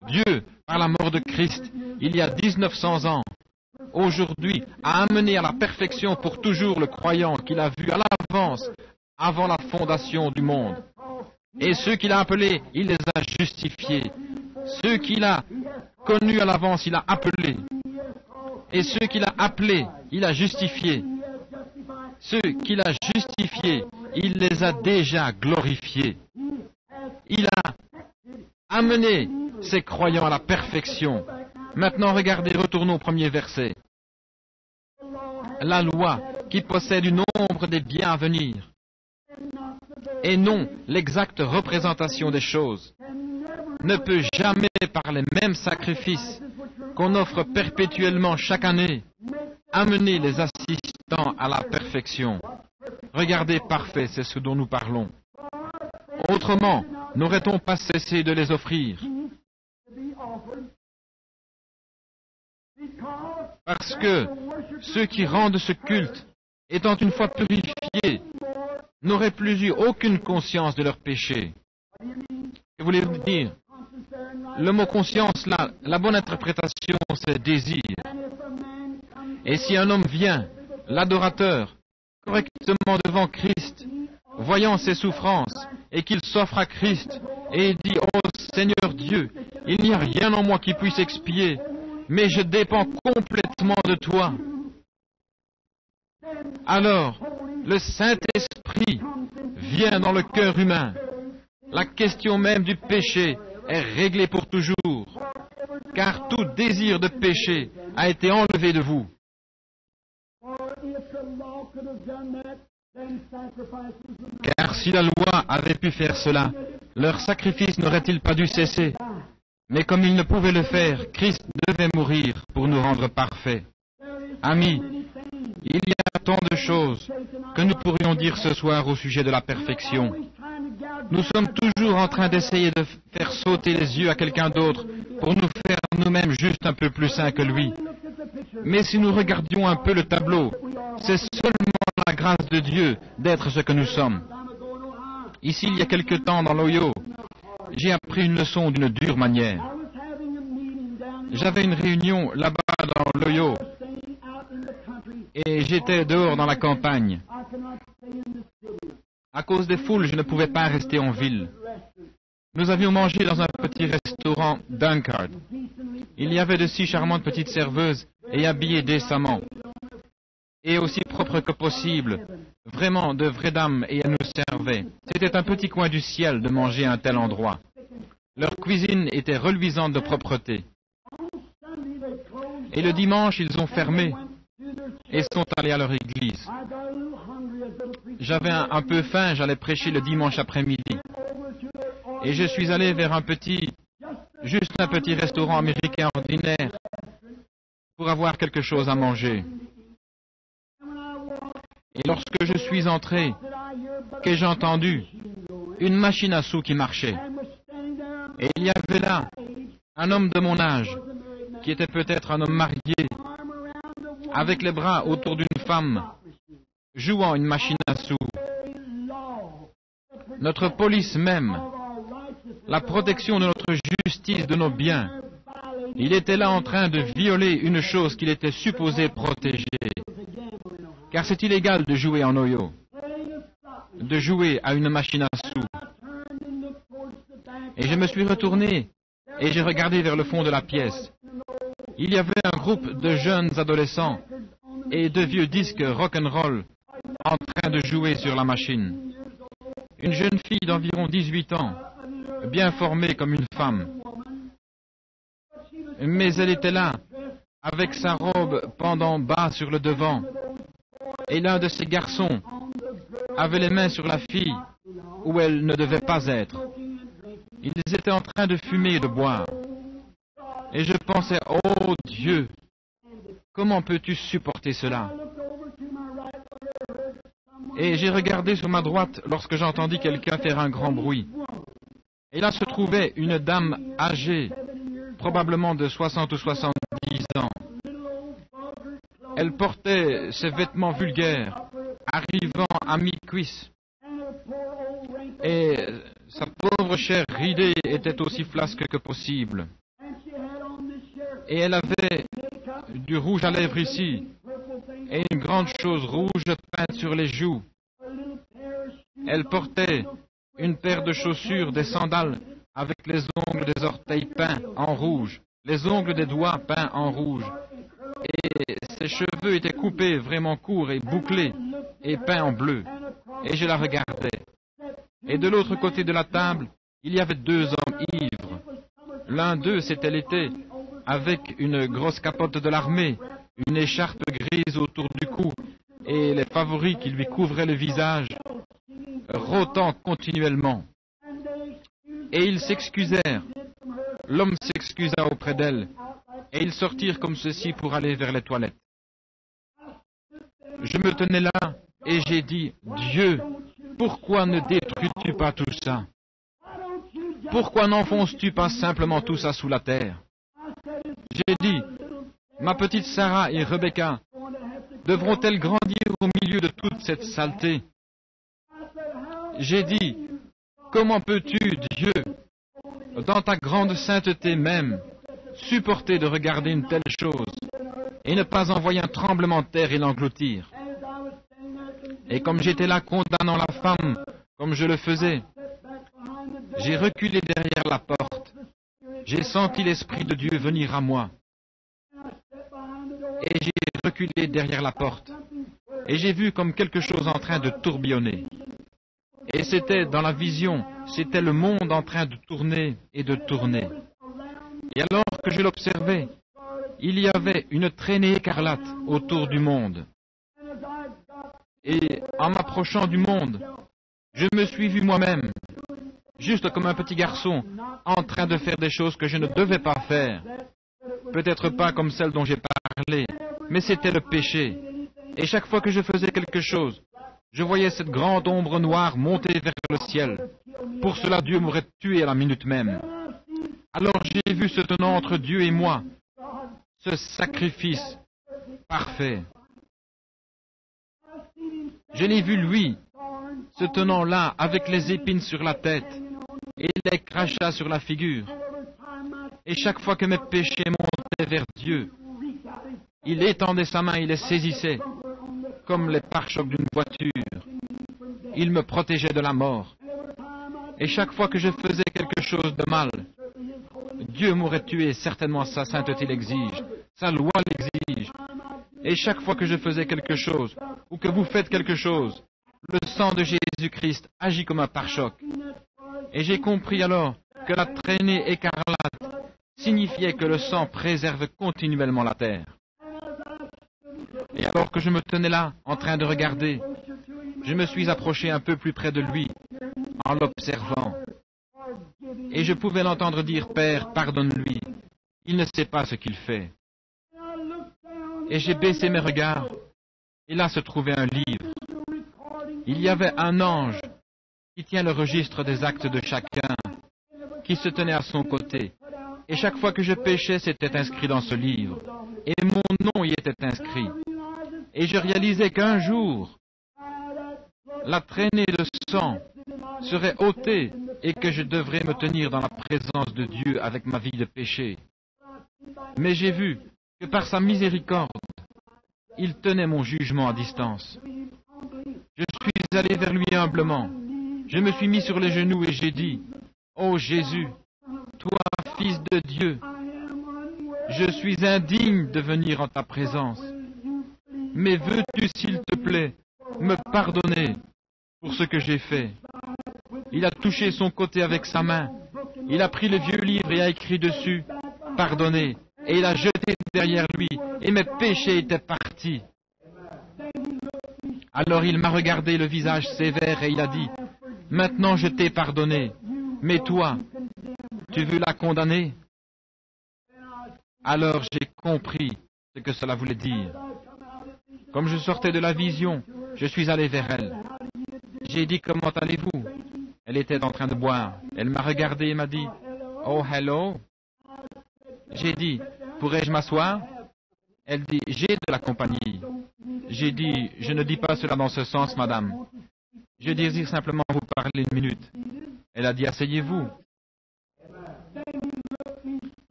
Dieu, par la mort de Christ, il y a 1900 ans, aujourd'hui, a amené à la perfection pour toujours le croyant qu'il a vu à l'avance, avant la fondation du monde. Et ceux qu'il a appelés, il les a justifiés. Ceux qu'il a connus à l'avance, il a appelés. Et ceux qu'il a appelés, il a justifiés. Ceux qu'il a justifiés, il les a déjà glorifiés. Il a amené ses croyants à la perfection. Maintenant, regardez, retournons au premier verset. La loi qui possède une ombre des biens à venir, et non l'exacte représentation des choses, ne peut jamais, par les mêmes sacrifices qu'on offre perpétuellement chaque année, amener les assistants à la perfection. Regardez, parfait, c'est ce dont nous parlons. Autrement, n'aurait-on pas cessé de les offrir? Parce que ceux qui rendent ce culte, étant une fois purifiés, n'auraient plus eu aucune conscience de leurs péchés. Que voulez-vous dire? Le mot conscience, là, la bonne interprétation, c'est désir. Et si un homme vient, l'adorateur, correctement devant Christ, voyant ses souffrances, et qu'il s'offre à Christ, et dit, « Oh Seigneur Dieu, il n'y a rien en moi qui puisse expier, mais je dépends complètement de toi. » Alors, le Saint-Esprit vient dans le cœur humain. La question même du péché est réglée pour toujours, car tout désir de péché a été enlevé de vous. Car si la loi avait pu faire cela, leur sacrifice n'aurait-il pas dû cesser? Mais comme il ne pouvait le faire, Christ devait mourir pour nous rendre parfaits. Amis, il y a tant de choses que nous pourrions dire ce soir au sujet de la perfection. Nous sommes toujours en train d'essayer de faire sauter les yeux à quelqu'un d'autre pour nous faire nous-mêmes juste un peu plus saints que lui. Mais si nous regardions un peu le tableau, c'est seulement la grâce de Dieu d'être ce que nous sommes. Ici, il y a quelque temps, dans l'Ohio, j'ai appris une leçon d'une dure manière. J'avais une réunion là-bas dans l'Ohio et j'étais dehors dans la campagne. À cause des foules, je ne pouvais pas rester en ville. Nous avions mangé dans un petit restaurant Dunkard. Il y avait de si charmantes petites serveuses et habillées décemment. Et aussi propres que possible. Vraiment de vraies dames et elles nous servaient. C'était un petit coin du ciel de manger à un tel endroit. Leur cuisine était reluisante de propreté. Et le dimanche, ils ont fermé et sont allés à leur église. J'avais un peu faim, j'allais prêcher le dimanche après-midi. Et je suis allé vers juste un petit restaurant américain ordinaire pour avoir quelque chose à manger. Et lorsque je suis entré, qu'ai-je entendu? Une machine à sous qui marchait. Et il y avait là un homme de mon âge, qui était peut-être un homme marié, avec les bras autour d'une femme, jouant une machine à sous. Notre police même, la protection de notre justice, de nos biens, il était là en train de violer une chose qu'il était supposé protéger. Car c'est illégal de jouer en Ohio, de jouer à une machine à sous. Et je me suis retourné et j'ai regardé vers le fond de la pièce. Il y avait un groupe de jeunes adolescents et de vieux disques rock'n'roll en train de jouer sur la machine. Une jeune fille d'environ 18 ans, bien formée comme une femme. Mais elle était là, avec sa robe pendant bas sur le devant. Et l'un de ces garçons avait les mains sur la fille où elle ne devait pas être. Ils étaient en train de fumer et de boire. Et je pensais, oh Dieu, comment peux-tu supporter cela? Et j'ai regardé sur ma droite lorsque j'entendis quelqu'un faire un grand bruit. Et là se trouvait une dame âgée, probablement de 60 ou 70 ans. Elle portait ses vêtements vulgaires, arrivant à mi-cuisse. Et sa pauvre chair ridée était aussi flasque que possible. Et elle avait du rouge à lèvres ici, et une grande chose rouge peinte sur les joues. Elle portait une paire de chaussures, des sandales, avec les ongles des orteils peints en rouge, les ongles des doigts peints en rouge. Et ses cheveux étaient coupés vraiment courts et bouclés, et peints en bleu. Et je la regardais. Et de l'autre côté de la table, il y avait deux hommes ivres. L'un d'eux, c'était l'été, avec une grosse capote de l'armée, une écharpe grise autour du cou, et les favoris qui lui couvraient le visage, rôtant continuellement. Et ils s'excusèrent. L'homme s'excusa auprès d'elle, et ils sortirent comme ceci pour aller vers les toilettes. Je me tenais là, et j'ai dit, Dieu, pourquoi ne détruis-tu pas tout ça? Pourquoi n'enfonces-tu pas simplement tout ça sous la terre? J'ai dit, ma petite Sarah et Rebecca devront-elles grandir au milieu de toute cette saleté? J'ai dit, comment peux-tu, Dieu, dans ta grande sainteté même, supporter de regarder une telle chose et ne pas envoyer un tremblement de terre et l'engloutir? Et comme j'étais là condamnant la femme, comme je le faisais, j'ai reculé derrière la porte. J'ai senti l'Esprit de Dieu venir à moi. Et j'ai reculé derrière la porte. Et j'ai vu comme quelque chose en train de tourbillonner. Et c'était dans la vision, c'était le monde en train de tourner et de tourner. Et alors que je l'observais, il y avait une traînée écarlate autour du monde. Et en m'approchant du monde, je me suis vu moi-même juste comme un petit garçon, en train de faire des choses que je ne devais pas faire. Peut-être pas comme celle dont j'ai parlé, mais c'était le péché. Et chaque fois que je faisais quelque chose, je voyais cette grande ombre noire monter vers le ciel. Pour cela, Dieu m'aurait tué à la minute même. Alors j'ai vu se tenant entre Dieu et moi, ce sacrifice parfait. Je l'ai vu, lui, se tenant là, avec les épines sur la tête, et les crachats sur la figure. Et chaque fois que mes péchés montaient vers Dieu, il étendait sa main, il les saisissait, comme les pare-chocs d'une voiture. Il me protégeait de la mort. Et chaque fois que je faisais quelque chose de mal, Dieu m'aurait tué, certainement sa sainteté l'exige, sa loi l'exige. Et chaque fois que je faisais quelque chose, ou que vous faites quelque chose, le sang de Jésus-Christ agit comme un pare-choc. Et j'ai compris alors que la traînée écarlate signifiait que le sang préserve continuellement la terre. Et alors que je me tenais là, en train de regarder, je me suis approché un peu plus près de lui, en l'observant. Et je pouvais l'entendre dire, « Père, pardonne-lui, il ne sait pas ce qu'il fait. » Et j'ai baissé mes regards, et là se trouvait un livre. Il y avait un ange qui tient le registre des actes de chacun, qui se tenait à son côté. Et chaque fois que je péchais, c'était inscrit dans ce livre. Et mon nom y était inscrit. Et je réalisais qu'un jour, la traînée de sang serait ôtée et que je devrais me tenir dans la présence de Dieu avec ma vie de péché. Mais j'ai vu que par sa miséricorde, il tenait mon jugement à distance. Je suis allé vers lui humblement. Je me suis mis sur les genoux et j'ai dit, « Ô Jésus, toi, Fils de Dieu, je suis indigne de venir en ta présence. Mais veux-tu, s'il te plaît, me pardonner pour ce que j'ai fait? » Il a touché son côté avec sa main. Il a pris le vieux livre et a écrit dessus, « Pardonné ». Et il a jeté derrière lui, et mes péchés étaient partis. Alors il m'a regardé le visage sévère et il a dit, « Maintenant je t'ai pardonné, mais toi, tu veux la condamner ?» Alors j'ai compris ce que cela voulait dire. Comme je sortais de la vision, je suis allé vers elle. J'ai dit, « Comment allez-vous » Elle était en train de boire. Elle m'a regardé et m'a dit, « Oh, hello » J'ai dit, « Pourrais-je m'asseoir » Elle dit, « J'ai de la compagnie. » J'ai dit, « Je ne dis pas cela dans ce sens, madame. Je désire simplement vous parler une minute. » Elle a dit, « Asseyez-vous. »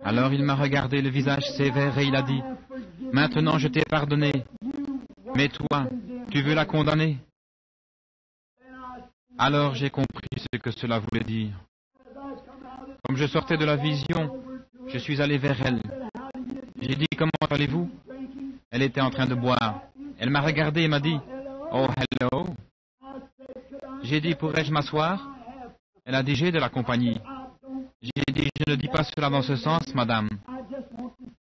Alors il m'a regardé le visage sévère et il a dit, « Maintenant je t'ai pardonné, mais toi, tu veux la condamner ?» Alors j'ai compris ce que cela voulait dire. Comme je sortais de la vision, je suis allé vers elle. J'ai dit, « Comment allez-vous » Elle était en train de boire. Elle m'a regardé et m'a dit, « Oh, hello » J'ai dit, « Pourrais-je m'asseoir » Elle a dit, « J'ai de la compagnie. » J'ai dit, « Je ne dis pas cela dans ce sens, madame.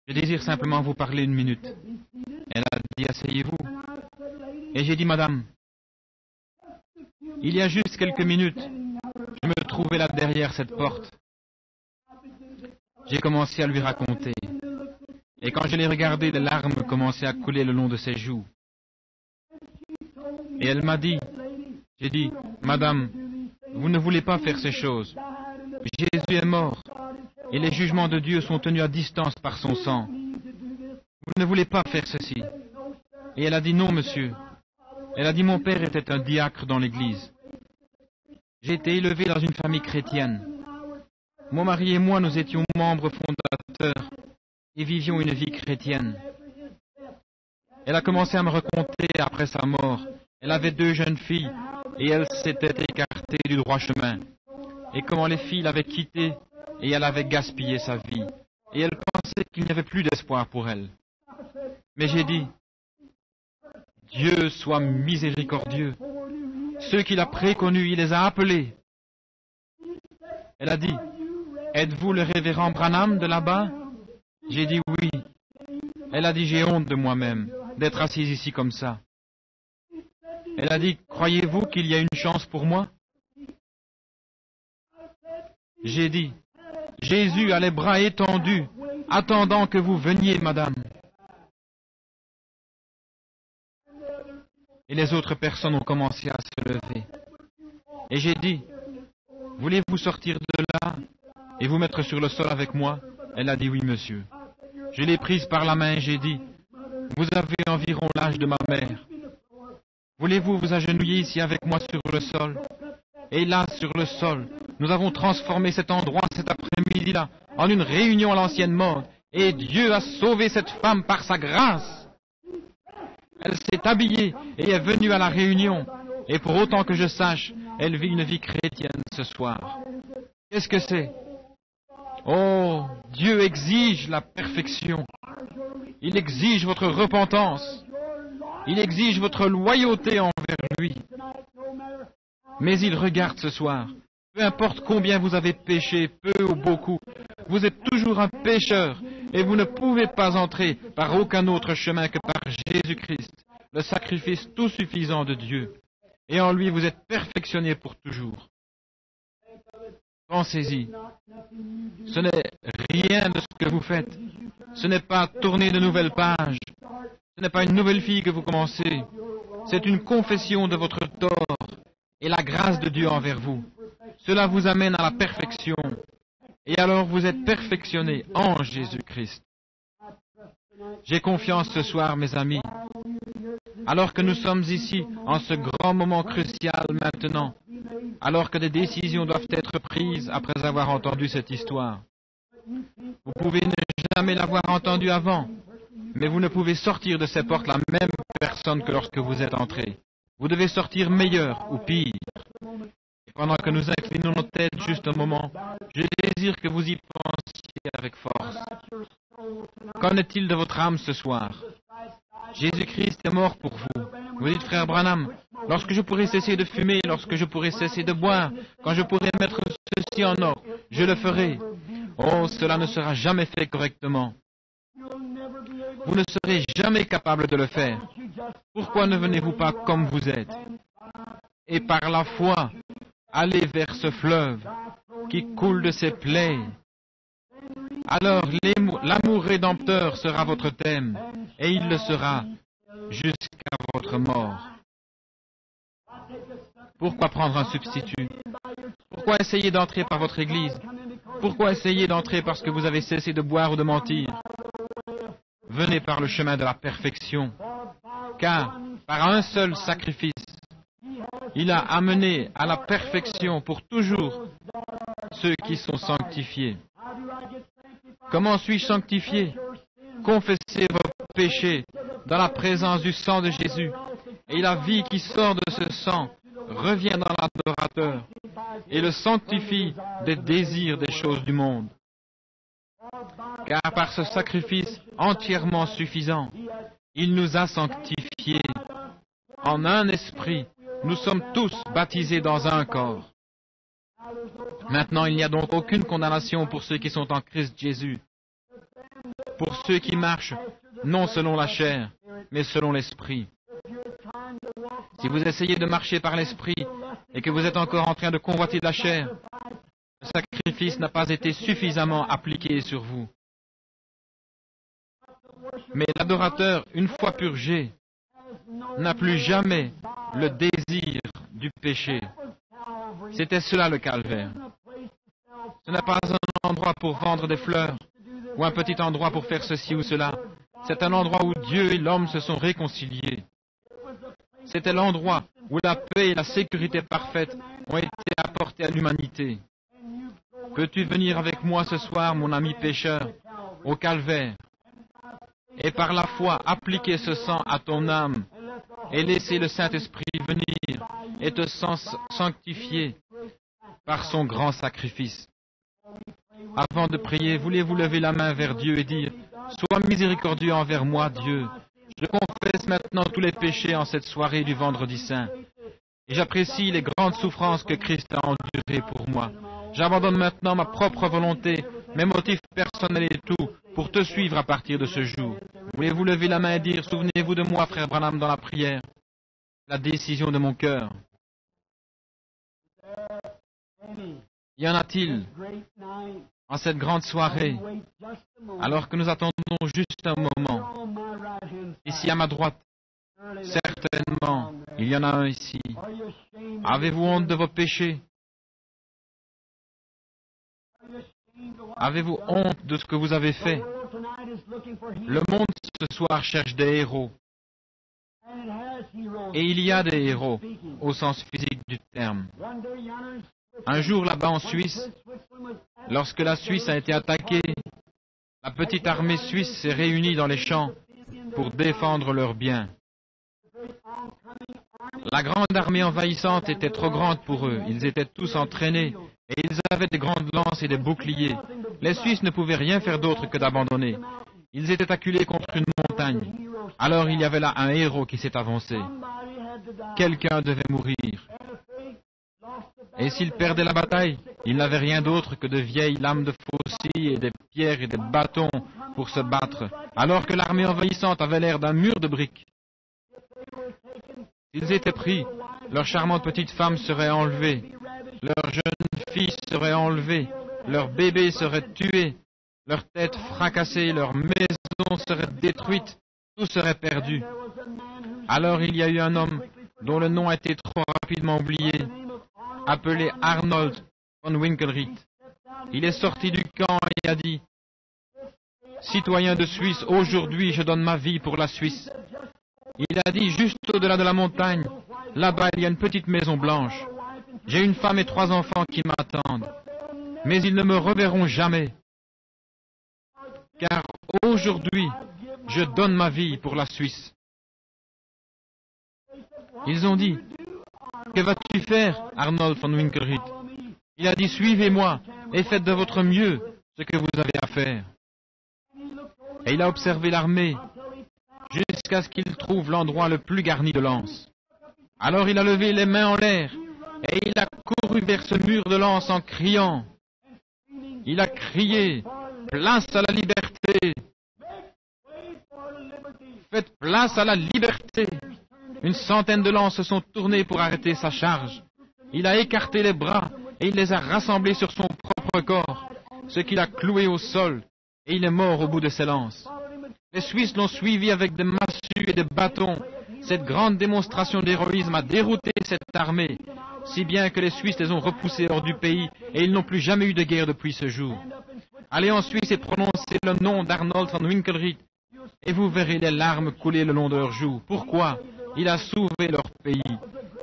Je désire simplement vous parler une minute. » Elle a dit, « Asseyez-vous. » Et j'ai dit, « Madame, il y a juste quelques minutes, je me trouvais là derrière cette porte. » J'ai commencé à lui raconter. Et quand je l'ai regardée, les larmes commençaient à couler le long de ses joues. Et elle m'a dit, j'ai dit, « Madame, vous ne voulez pas faire ces choses. Jésus est mort, et les jugements de Dieu sont tenus à distance par son sang. Vous ne voulez pas faire ceci. » Et elle a dit, « Non, monsieur. » Elle a dit, « Mon père était un diacre dans l'église. J'ai été élevé dans une famille chrétienne. Mon mari et moi, nous étions membres fondateurs et vivions une vie chrétienne. » Elle a commencé à me raconter après sa mort. Elle avait 2 jeunes filles et elle s'était écartée du droit chemin. Et comment les filles l'avaient quittée et elle avait gaspillé sa vie. Et elle pensait qu'il n'y avait plus d'espoir pour elle. Mais j'ai dit, Dieu soit miséricordieux. Ceux qu'il a préconnus, il les a appelés. Elle a dit, êtes-vous le révérend Branham de là-bas? J'ai dit oui. Elle a dit, j'ai honte de moi-même d'être assise ici comme ça. Elle a dit, croyez-vous qu'il y a une chance pour moi? J'ai dit, Jésus a les bras étendus, attendant que vous veniez, madame. Et les autres personnes ont commencé à se lever. Et j'ai dit, voulez-vous sortir de là et vous mettre sur le sol avec moi? Elle a dit oui, monsieur. Je l'ai prise par la main et j'ai dit, vous avez environ l'âge de ma mère. Voulez-vous vous agenouiller ici avec moi sur le sol? Et là, sur le sol, nous avons transformé cet endroit cet après-midi-là en une réunion à l'ancienne mode. Et Dieu a sauvé cette femme par sa grâce. Elle s'est habillée et est venue à la réunion. Et pour autant que je sache, elle vit une vie chrétienne ce soir. Qu'est-ce que c'est? Oh, Dieu exige la perfection. Il exige votre repentance. Il exige votre loyauté envers lui. Mais il regarde ce soir. Peu importe combien vous avez péché, peu ou beaucoup, vous êtes toujours un pécheur et vous ne pouvez pas entrer par aucun autre chemin que par Jésus-Christ, le sacrifice tout suffisant de Dieu. Et en lui, vous êtes perfectionné pour toujours. Pensez-y. Ce n'est rien de ce que vous faites. Ce n'est pas tourner de nouvelles pages. Ce n'est pas une nouvelle vie que vous commencez. C'est une confession de votre tort et la grâce de Dieu envers vous. Cela vous amène à la perfection. Et alors vous êtes perfectionnés en Jésus-Christ. J'ai confiance ce soir, mes amis. Alors que nous sommes ici, en ce grand moment crucial maintenant, alors que des décisions doivent être prises après avoir entendu cette histoire. Vous pouvez ne jamais l'avoir entendue avant, mais vous ne pouvez sortir de ces portes la même personne que lorsque vous êtes entré. Vous devez sortir meilleur ou pire. Et pendant que nous inclinons nos têtes juste un moment, je désire que vous y pensiez avec force. Qu'en est-il de votre âme ce soir? Jésus-Christ est mort pour vous. Vous dites, frère Branham, lorsque je pourrai cesser de fumer, lorsque je pourrai cesser de boire, quand je pourrai mettre ceci en ordre, je le ferai. Oh, cela ne sera jamais fait correctement. Vous ne serez jamais capable de le faire. Pourquoi ne venez-vous pas comme vous êtes? Et par la foi, allez vers ce fleuve qui coule de ses plaies. Alors l'amour rédempteur sera votre thème, et il le sera jusqu'à votre mort. Pourquoi prendre un substitut? Pourquoi essayer d'entrer par votre église? Pourquoi essayer d'entrer parce que vous avez cessé de boire ou de mentir? Venez par le chemin de la perfection, car par un seul sacrifice, il a amené à la perfection pour toujours ceux qui sont sanctifiés. Comment suis-je sanctifié? Confessez vos péchés dans la présence du sang de Jésus, et la vie qui sort de ce sang revient dans l'adorateur et le sanctifie des désirs des choses du monde. Car par ce sacrifice entièrement suffisant, il nous a sanctifiés. En un esprit, nous sommes tous baptisés dans un corps. Maintenant, il n'y a donc aucune condamnation pour ceux qui sont en Christ Jésus. Pour ceux qui marchent, non selon la chair, mais selon l'esprit. Si vous essayez de marcher par l'esprit et que vous êtes encore en train de convoiter la chair, le sacrifice n'a pas été suffisamment appliqué sur vous. Mais l'adorateur, une fois purgé, n'a plus jamais le désir du péché. C'était cela le calvaire. Ce n'est pas un endroit pour vendre des fleurs ou un petit endroit pour faire ceci ou cela. C'est un endroit où Dieu et l'homme se sont réconciliés. C'était l'endroit où la paix et la sécurité parfaite ont été apportées à l'humanité. Peux-tu venir avec moi ce soir, mon ami pécheur, au calvaire, et par la foi appliquer ce sang à ton âme et laisser le Saint-Esprit venir et te sanctifier par son grand sacrifice? Avant de prier, voulez-vous lever la main vers Dieu et dire, « Sois miséricordieux envers moi, Dieu. Je confesse maintenant tous les péchés en cette soirée du Vendredi Saint. Et j'apprécie les grandes souffrances que Christ a endurées pour moi. J'abandonne maintenant ma propre volonté, mes motifs personnels et tout, pour te suivre à partir de ce jour. Voulez-vous lever la main et dire, « Souvenez-vous de moi, frère Branham, dans la prière, la décision de mon cœur. » Y en a-t-il en cette grande soirée, alors que nous attendons juste un moment? Ici à ma droite, certainement, il y en a un ici. Avez-vous honte de vos péchés? Avez-vous honte de ce que vous avez fait? Le monde ce soir cherche des héros. Et il y a des héros, au sens physique du terme. Un jour là-bas en Suisse, lorsque la Suisse a été attaquée, la petite armée suisse s'est réunie dans les champs pour défendre leurs biens. La grande armée envahissante était trop grande pour eux. Ils étaient tous entraînés et ils avaient des grandes lances et des boucliers. Les Suisses ne pouvaient rien faire d'autre que d'abandonner. Ils étaient acculés contre une montagne. Alors il y avait là un héros qui s'est avancé. Quelqu'un devait mourir. Et s'il perdait la bataille, il n'avait rien d'autre que de vieilles lames de faucille et des pierres et des bâtons pour se battre, alors que l'armée envahissante avait l'air d'un mur de briques. S'ils étaient pris, leurs charmantes petites femmes seraient enlevées, leurs jeunes filles seraient enlevées, leurs bébés seraient tués, leurs têtes fracassées, leurs maisons seraient détruites, tout serait perdu. Alors il y a eu un homme dont le nom a été trop rapidement oublié, appelé Arnold von Winkelried. Il est sorti du camp et a dit: « Citoyen de Suisse, aujourd'hui je donne ma vie pour la Suisse. » Il a dit: « Juste au-delà de la montagne, là-bas il y a une petite maison blanche. J'ai une femme et 3 enfants qui m'attendent. Mais ils ne me reverront jamais. Car aujourd'hui, je donne ma vie pour la Suisse. » Ils ont dit: « Que vas-tu faire, Arnold von Winkelried ?» Il a dit: « Suivez-moi et faites de votre mieux ce que vous avez à faire. » Et il a observé l'armée jusqu'à ce qu'il trouve l'endroit le plus garni de lances. Alors il a levé les mains en l'air et il a couru vers ce mur de lances en criant. Il a crié: « Place à la liberté! Faites place à la liberté !» Une centaine de lances se sont tournées pour arrêter sa charge. Il a écarté les bras et il les a rassemblés sur son propre corps, ce qu'il a cloué au sol, et il est mort au bout de ses lances. Les Suisses l'ont suivi avec des massues et des bâtons. Cette grande démonstration d'héroïsme a dérouté cette armée, si bien que les Suisses les ont repoussés hors du pays et ils n'ont plus jamais eu de guerre depuis ce jour. Allez en Suisse et prononcez le nom d'Arnold von Winkelried et vous verrez les larmes couler le long de leurs joues. Pourquoi? Il a sauvé leur pays.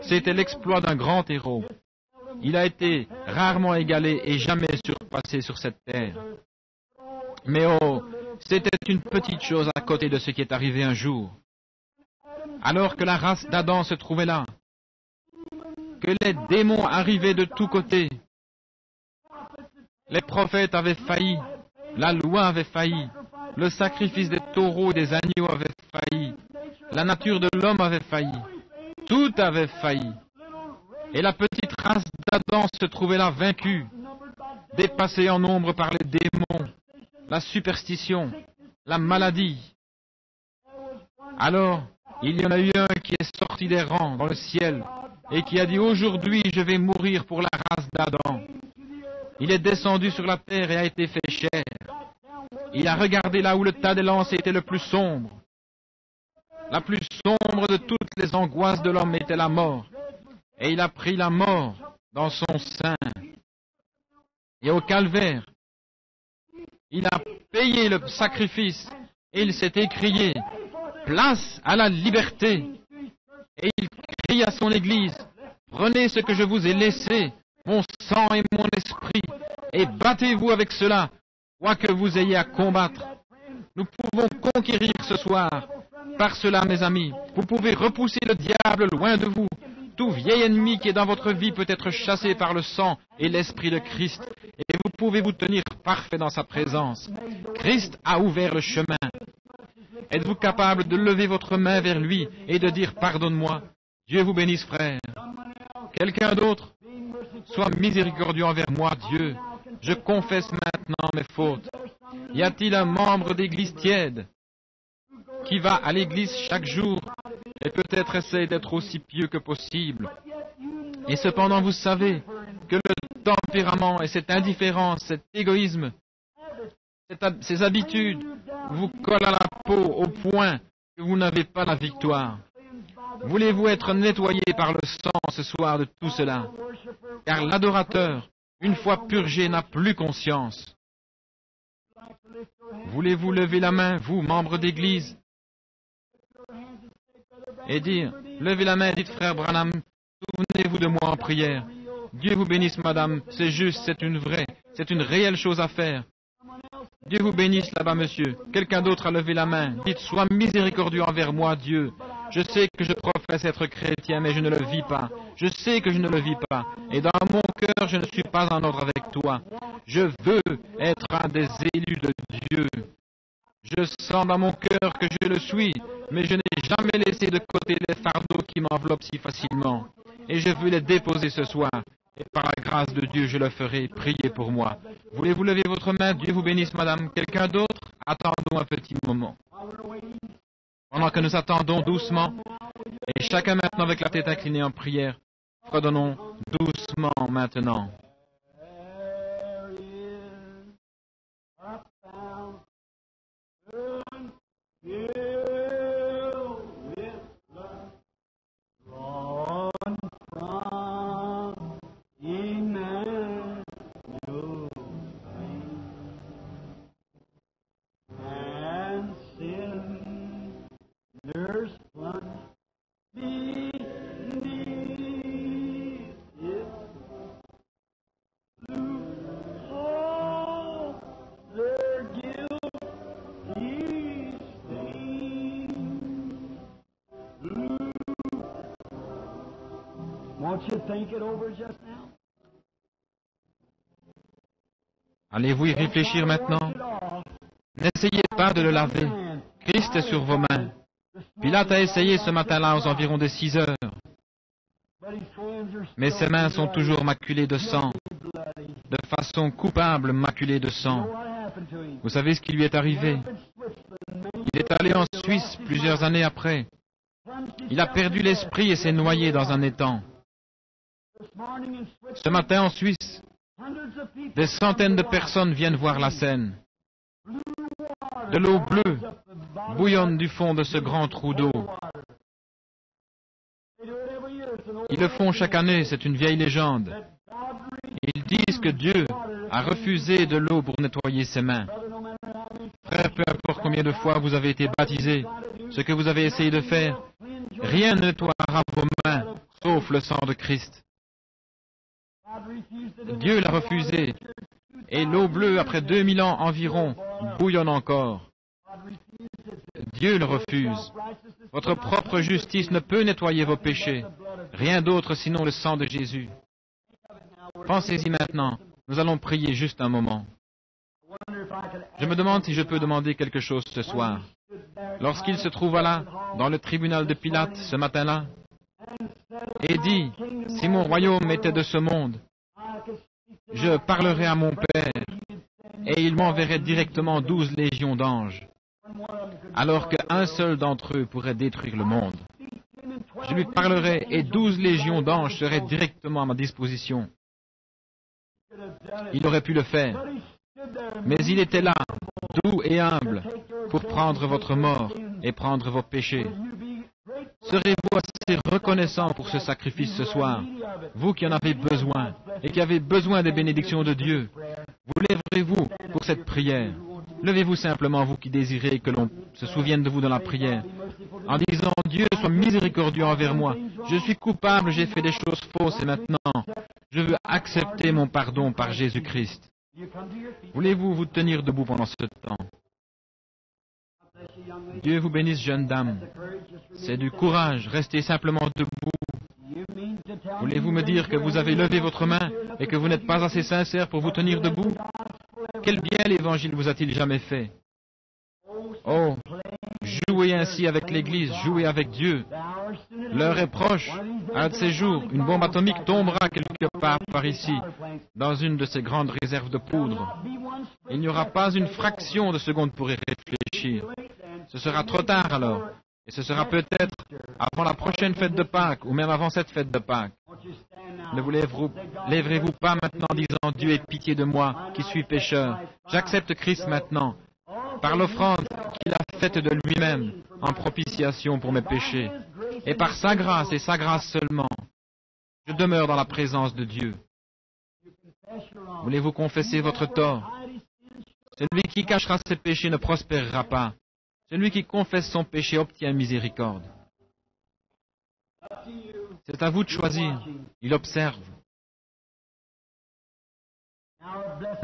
C'était l'exploit d'un grand héros. Il a été rarement égalé et jamais surpassé sur cette terre. Mais oh, c'était une petite chose à côté de ce qui est arrivé un jour. Alors que la race d'Adam se trouvait là, que les démons arrivaient de tous côtés, les prophètes avaient failli, la loi avait failli, le sacrifice des taureaux et des agneaux avait failli, la nature de l'homme avait failli, tout avait failli. Et la petite race d'Adam se trouvait là vaincue, dépassée en nombre par les démons, la superstition, la maladie. Alors, il y en a eu un qui est sorti des rangs dans le ciel et qui a dit: « Aujourd'hui, je vais mourir pour la race d'Adam. » Il est descendu sur la terre et a été fait chair. Il a regardé là où le tas des lances était le plus sombre. La plus sombre de toutes les angoisses de l'homme était la mort. Et il a pris la mort dans son sein. Et au calvaire, il a payé le sacrifice et il s'est écrié: « Place à la liberté !» Et il crie à son Église: « Prenez ce que je vous ai laissé, mon sang et mon esprit, et battez-vous avec cela, quoi que vous ayez à combattre. » Nous pouvons conquérir ce soir. Par cela, mes amis, vous pouvez repousser le diable loin de vous. Tout vieil ennemi qui est dans votre vie peut être chassé par le sang et l'Esprit de Christ, et vous pouvez vous tenir parfait dans sa présence. Christ a ouvert le chemin. Êtes-vous capable de lever votre main vers lui et de dire: « Pardonne-moi, Dieu vous bénisse, frère. » Quelqu'un d'autre? Sois miséricordieux envers moi, Dieu. Je confesse maintenant mes fautes. Y a-t-il un membre d'église tiède qui va à l'église chaque jour et peut-être essaie d'être aussi pieux que possible? Et cependant, vous savez que le tempérament et cette indifférence, cet égoïsme, ces habitudes vous collent à la peau au point que vous n'avez pas la victoire. Voulez-vous être nettoyé par le sang ce soir de tout cela? Car l'adorateur, une fois purgé, n'a plus conscience. Voulez-vous lever la main, vous, membres d'Église, et dire, levez la main, dites frère Branham, souvenez-vous de moi en prière. Dieu vous bénisse, madame, c'est juste, c'est une réelle chose à faire. Dieu vous bénisse là-bas, monsieur. Quelqu'un d'autre a levé la main. Dites, sois miséricordieux envers moi, Dieu. Je sais que je professe être chrétien, mais je ne le vis pas. Je sais que je ne le vis pas. Et dans mon cœur, je ne suis pas en ordre avec toi. Je veux être un des élus de Dieu. Je sens dans mon cœur que je le suis, mais je n'ai jamais laissé de côté les fardeaux qui m'enveloppent si facilement. Et je veux les déposer ce soir. Et par la grâce de Dieu, je le ferai. Priez pour moi. Voulez-vous lever votre main? Dieu vous bénisse, madame. Quelqu'un d'autre? Attendons un petit moment. Pendant que nous attendons doucement, et chacun maintenant avec la tête inclinée en prière, fredonnons doucement maintenant. Allez-vous y réfléchir maintenant? N'essayez pas de le laver. Christ est sur vos mains. Pilate a essayé ce matin-là aux environs de 6 heures. Mais ses mains sont toujours maculées de sang, de façon coupable maculée de sang. Vous savez ce qui lui est arrivé? Il est allé en Suisse plusieurs années après. Il a perdu l'esprit et s'est noyé dans un étang. Ce matin en Suisse, des centaines de personnes viennent voir la scène. De l'eau bleue bouillonne du fond de ce grand trou d'eau. Ils le font chaque année, c'est une vieille légende. Ils disent que Dieu a refusé de l'eau pour nettoyer ses mains. Frère, peu importe combien de fois vous avez été baptisé, ce que vous avez essayé de faire, rien ne nettoiera vos mains, sauf le sang de Christ. Dieu l'a refusé, et l'eau bleue, après 2000 ans environ, bouillonne encore. Dieu le refuse. Votre propre justice ne peut nettoyer vos péchés. Rien d'autre sinon le sang de Jésus. Pensez-y maintenant. Nous allons prier juste un moment. Je me demande si je peux demander quelque chose ce soir. Lorsqu'il se trouva là, dans le tribunal de Pilate, ce matin-là, et dit, si mon royaume était de ce monde, je parlerai à mon Père, et il m'enverrait directement 12 légions d'anges, alors qu'un seul d'entre eux pourrait détruire le monde. Je lui parlerai, et 12 légions d'anges seraient directement à ma disposition. Il aurait pu le faire, mais il était là, doux et humble, pour prendre votre mort et prendre vos péchés. Serez-vous assez reconnaissant pour ce sacrifice ce soir, vous qui en avez besoin et qui avez besoin des bénédictions de Dieu? Vous lèverez-vous pour cette prière? Levez-vous simplement, vous qui désirez que l'on se souvienne de vous dans la prière, en disant, Dieu, sois miséricordieux envers moi. Je suis coupable, j'ai fait des choses fausses et maintenant, je veux accepter mon pardon par Jésus-Christ. Voulez-vous vous tenir debout pendant ce temps? Dieu vous bénisse, jeune dame. C'est du courage, restez simplement debout. Voulez-vous me dire que vous avez levé votre main et que vous n'êtes pas assez sincère pour vous tenir debout? Quel bien l'Évangile vous a-t-il jamais fait? Oh, jouez ainsi avec l'Église, jouez avec Dieu. L'heure est proche. Un de ces jours, une bombe atomique tombera quelque part par ici, dans une de ces grandes réserves de poudre. Il n'y aura pas une fraction de seconde pour y réfléchir. Ce sera trop tard alors. Et ce sera peut-être avant la prochaine fête de Pâques, ou même avant cette fête de Pâques. Ne vous lèverez-vous pas maintenant en disant, Dieu ait pitié de moi, qui suis pécheur. J'accepte Christ maintenant, par l'offrande qu'il a faite de lui-même, en propitiation pour mes péchés. Et par sa grâce et sa grâce seulement, je demeure dans la présence de Dieu. Voulez-vous confesser votre tort? Celui qui cachera ses péchés ne prospérera pas. Celui qui confesse son péché obtient miséricorde. C'est à vous de choisir. Il observe.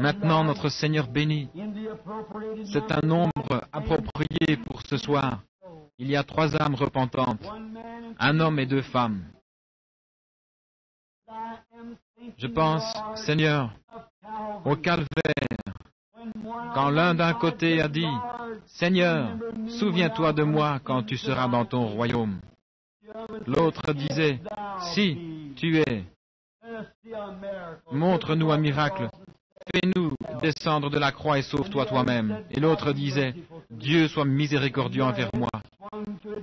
Maintenant, notre Seigneur béni. C'est un nombre approprié pour ce soir. Il y a 3 âmes repentantes, un homme et 2 femmes. Je pense, Seigneur, au calvaire, quand l'un d'un côté a dit, « Seigneur, souviens-toi de moi quand tu seras dans ton royaume. » L'autre disait, « Si tu es, montre-nous un miracle, fais-nous descendre de la croix et sauve-toi toi-même. » Et l'autre disait, « Dieu soit miséricordieux envers moi. »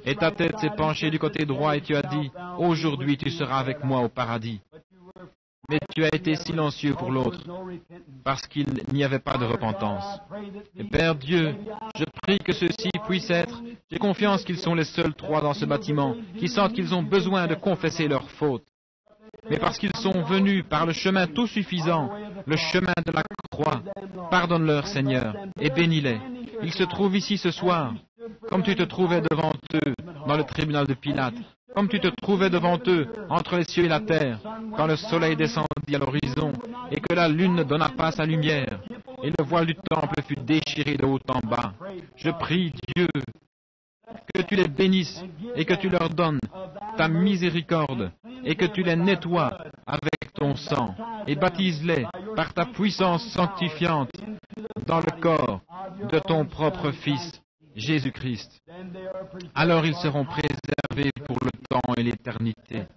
Et ta tête s'est penchée du côté droit et tu as dit, « Aujourd'hui tu seras avec moi au paradis. » Mais tu as été silencieux pour l'autre, parce qu'il n'y avait pas de repentance. Et Père Dieu, je prie que ceux-ci puissent être, j'ai confiance qu'ils sont les seuls 3 dans ce bâtiment, qui sentent qu'ils ont besoin de confesser leurs fautes. Mais parce qu'ils sont venus par le chemin tout suffisant, le chemin de la croix, pardonne-leur, Seigneur, et bénis-les. Ils se trouvent ici ce soir, comme tu te trouvais devant eux dans le tribunal de Pilate, comme tu te trouvais devant eux entre les cieux et la terre, quand le soleil descendit à l'horizon et que la lune ne donna pas sa lumière, et le voile du temple fut déchiré de haut en bas. Je prie, Dieu, que tu les bénisses et que tu leur donnes ta miséricorde et que tu les nettoies avec ton sang et baptise-les par ta puissance sanctifiante dans le corps de ton propre Fils, Jésus-Christ. Alors ils seront préservés pour le temps et l'éternité.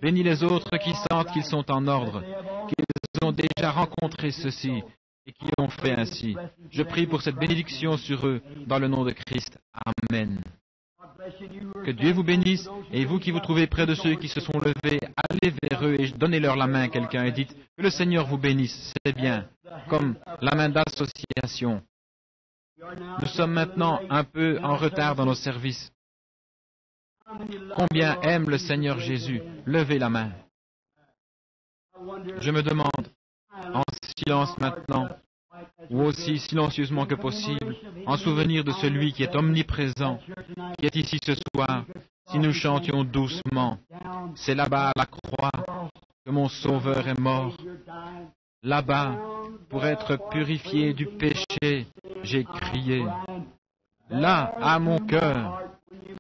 Bénis les autres qui sentent qu'ils sont en ordre, qu'ils ont déjà rencontré ceci et qui ont fait ainsi. Je prie pour cette bénédiction sur eux, dans le nom de Christ. Amen. Que Dieu vous bénisse, et vous qui vous trouvez près de ceux qui se sont levés, allez vers eux et donnez-leur la main à quelqu'un et dites que le Seigneur vous bénisse. C'est bien, comme la main d'association. Nous sommes maintenant un peu en retard dans nos services. Combien aime le Seigneur Jésus? Levez la main. Je me demande, en silence maintenant, ou aussi silencieusement que possible, en souvenir de celui qui est omniprésent, qui est ici ce soir, si nous chantions doucement, c'est là-bas à la croix que mon Sauveur est mort. Là-bas, pour être purifié du péché, j'ai crié. Là, à mon cœur,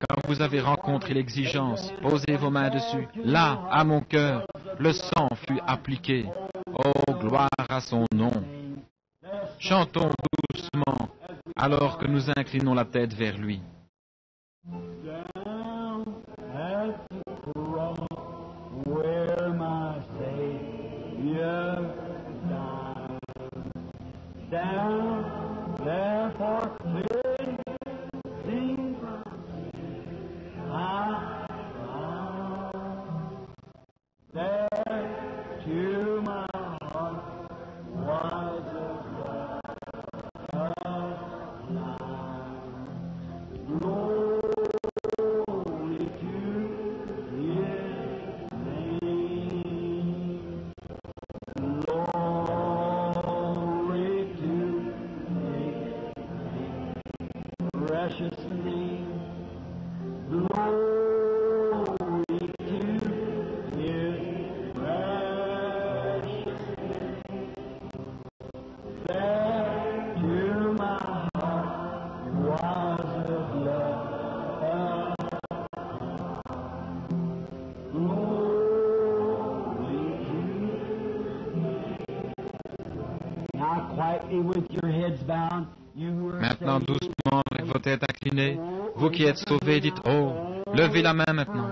quand vous avez rencontré l'exigence, posez vos mains dessus. Là, à mon cœur, le sang fut appliqué. Oh, gloire à son nom. Chantons doucement, alors que nous inclinons la tête vers lui. Maintenant, doucement, avec vos têtes inclinées, vous qui êtes sauvés, dites « Oh !» Levez la main maintenant.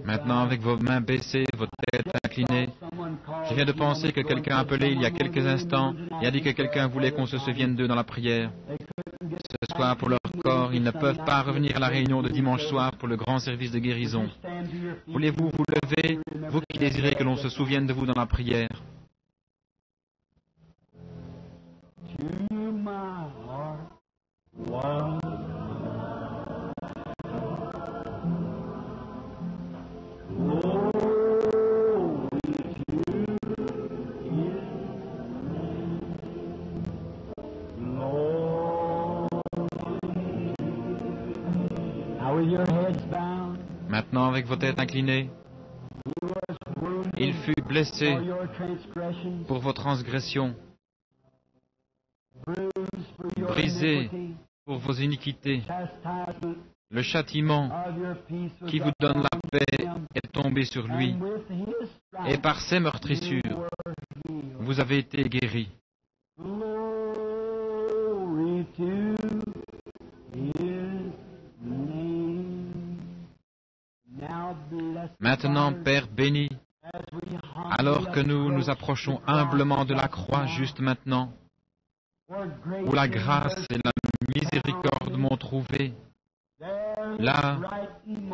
Maintenant, avec vos mains baissées, vos têtes inclinées, je viens de penser que quelqu'un a appelé il y a quelques instants et a dit que quelqu'un voulait qu'on se souvienne d'eux dans la prière. Ce soir, pour leur corps, ils ne peuvent pas revenir à la réunion de dimanche soir pour le grand service de guérison. Voulez-vous vous lever, vous qui désirez que l'on se souvienne de vous dans la prière? Maintenant, avec vos têtes inclinées, il fut blessé pour vos transgressions, brisé pour vos iniquités. Le châtiment qui vous donne la paix est tombé sur lui, et par ses meurtrissures, vous avez été guéris. Maintenant, Père béni, alors que nous nous approchons humblement de la croix juste maintenant, où la grâce et la miséricorde m'ont trouvé, là,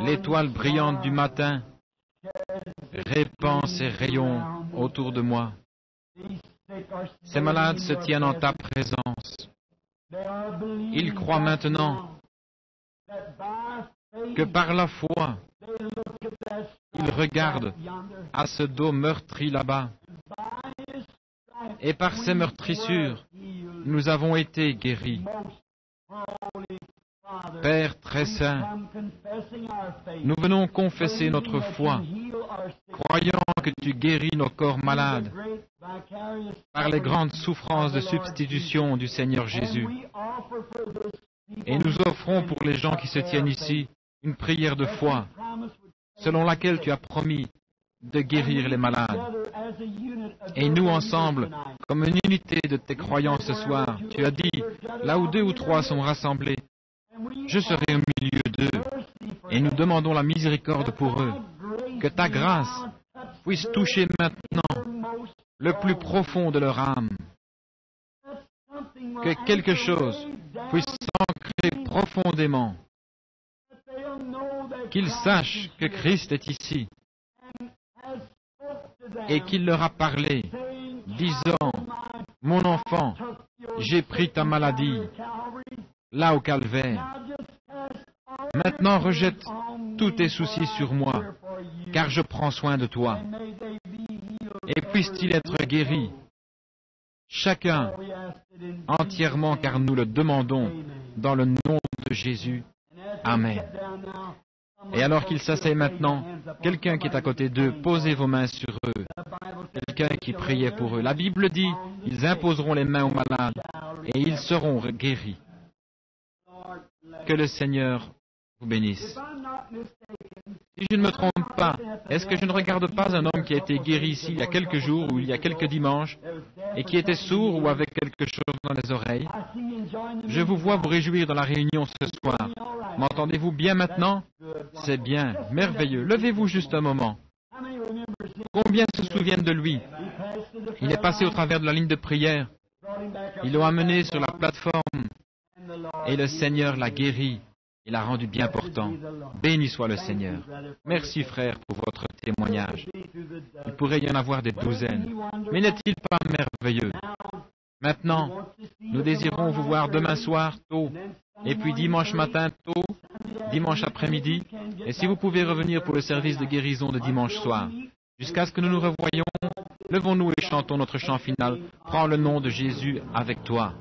l'étoile brillante du matin répand ses rayons autour de moi. Ces malades se tiennent en ta présence. Ils croient maintenant que par la foi, ils regardent à ce dos meurtri là-bas, et par ces meurtrissures, nous avons été guéris. Père très saint, nous venons confesser notre foi, croyant que tu guéris nos corps malades par les grandes souffrances de substitution du Seigneur Jésus. Et nous offrons pour les gens qui se tiennent ici une prière de foi, selon laquelle tu as promis de guérir les malades. Et nous ensemble, comme une unité de tes croyants ce soir, tu as dit, là où 2 ou 3 sont rassemblés, je serai au milieu d'eux. Et nous demandons la miséricorde pour eux. Que ta grâce puisse toucher maintenant le plus profond de leur âme. Que quelque chose puisse s'ancrer profondément. Qu'ils sachent que Christ est ici et qu'il leur a parlé, disant, « Mon enfant, j'ai pris ta maladie là au calvaire. Maintenant rejette tous tes soucis sur moi, car je prends soin de toi. Et puisse-t-il être guéri, chacun entièrement, car nous le demandons dans le nom de Jésus. Amen. » Et alors qu'ils s'asseyent maintenant, quelqu'un qui est à côté d'eux, posez vos mains sur eux. Quelqu'un qui priait pour eux. La Bible dit, ils imposeront les mains aux malades et ils seront guéris. Que le Seigneur vous bénisse. Si je ne me trompe pas, est-ce que je ne regarde pas un homme qui a été guéri ici il y a quelques jours ou il y a quelques dimanches et qui était sourd ou avec quelque chose dans les oreilles? Je vous vois vous réjouir dans la réunion ce soir. M'entendez-vous bien maintenant? C'est bien, merveilleux. Levez-vous juste un moment. Combien se souviennent de lui? Il est passé au travers de la ligne de prière. Ils l'ont amené sur la plateforme et le Seigneur l'a guéri. Il l'a rendu bien portant. Béni soit le Seigneur. Merci frère pour votre témoignage. Il pourrait y en avoir des douzaines. Mais n'est-il pas merveilleux? Maintenant, nous désirons vous voir demain soir tôt, et puis dimanche matin tôt, dimanche après-midi, et si vous pouvez revenir pour le service de guérison de dimanche soir. Jusqu'à ce que nous nous revoyions, levons-nous et chantons notre chant final. Prends le nom de Jésus avec toi.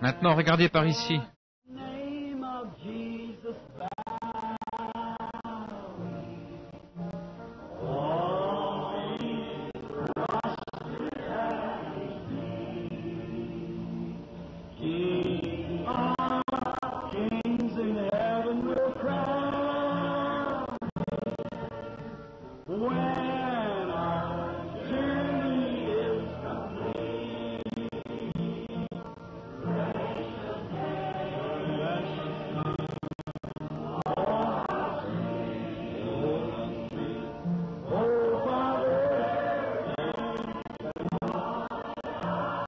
Maintenant, regardez par ici.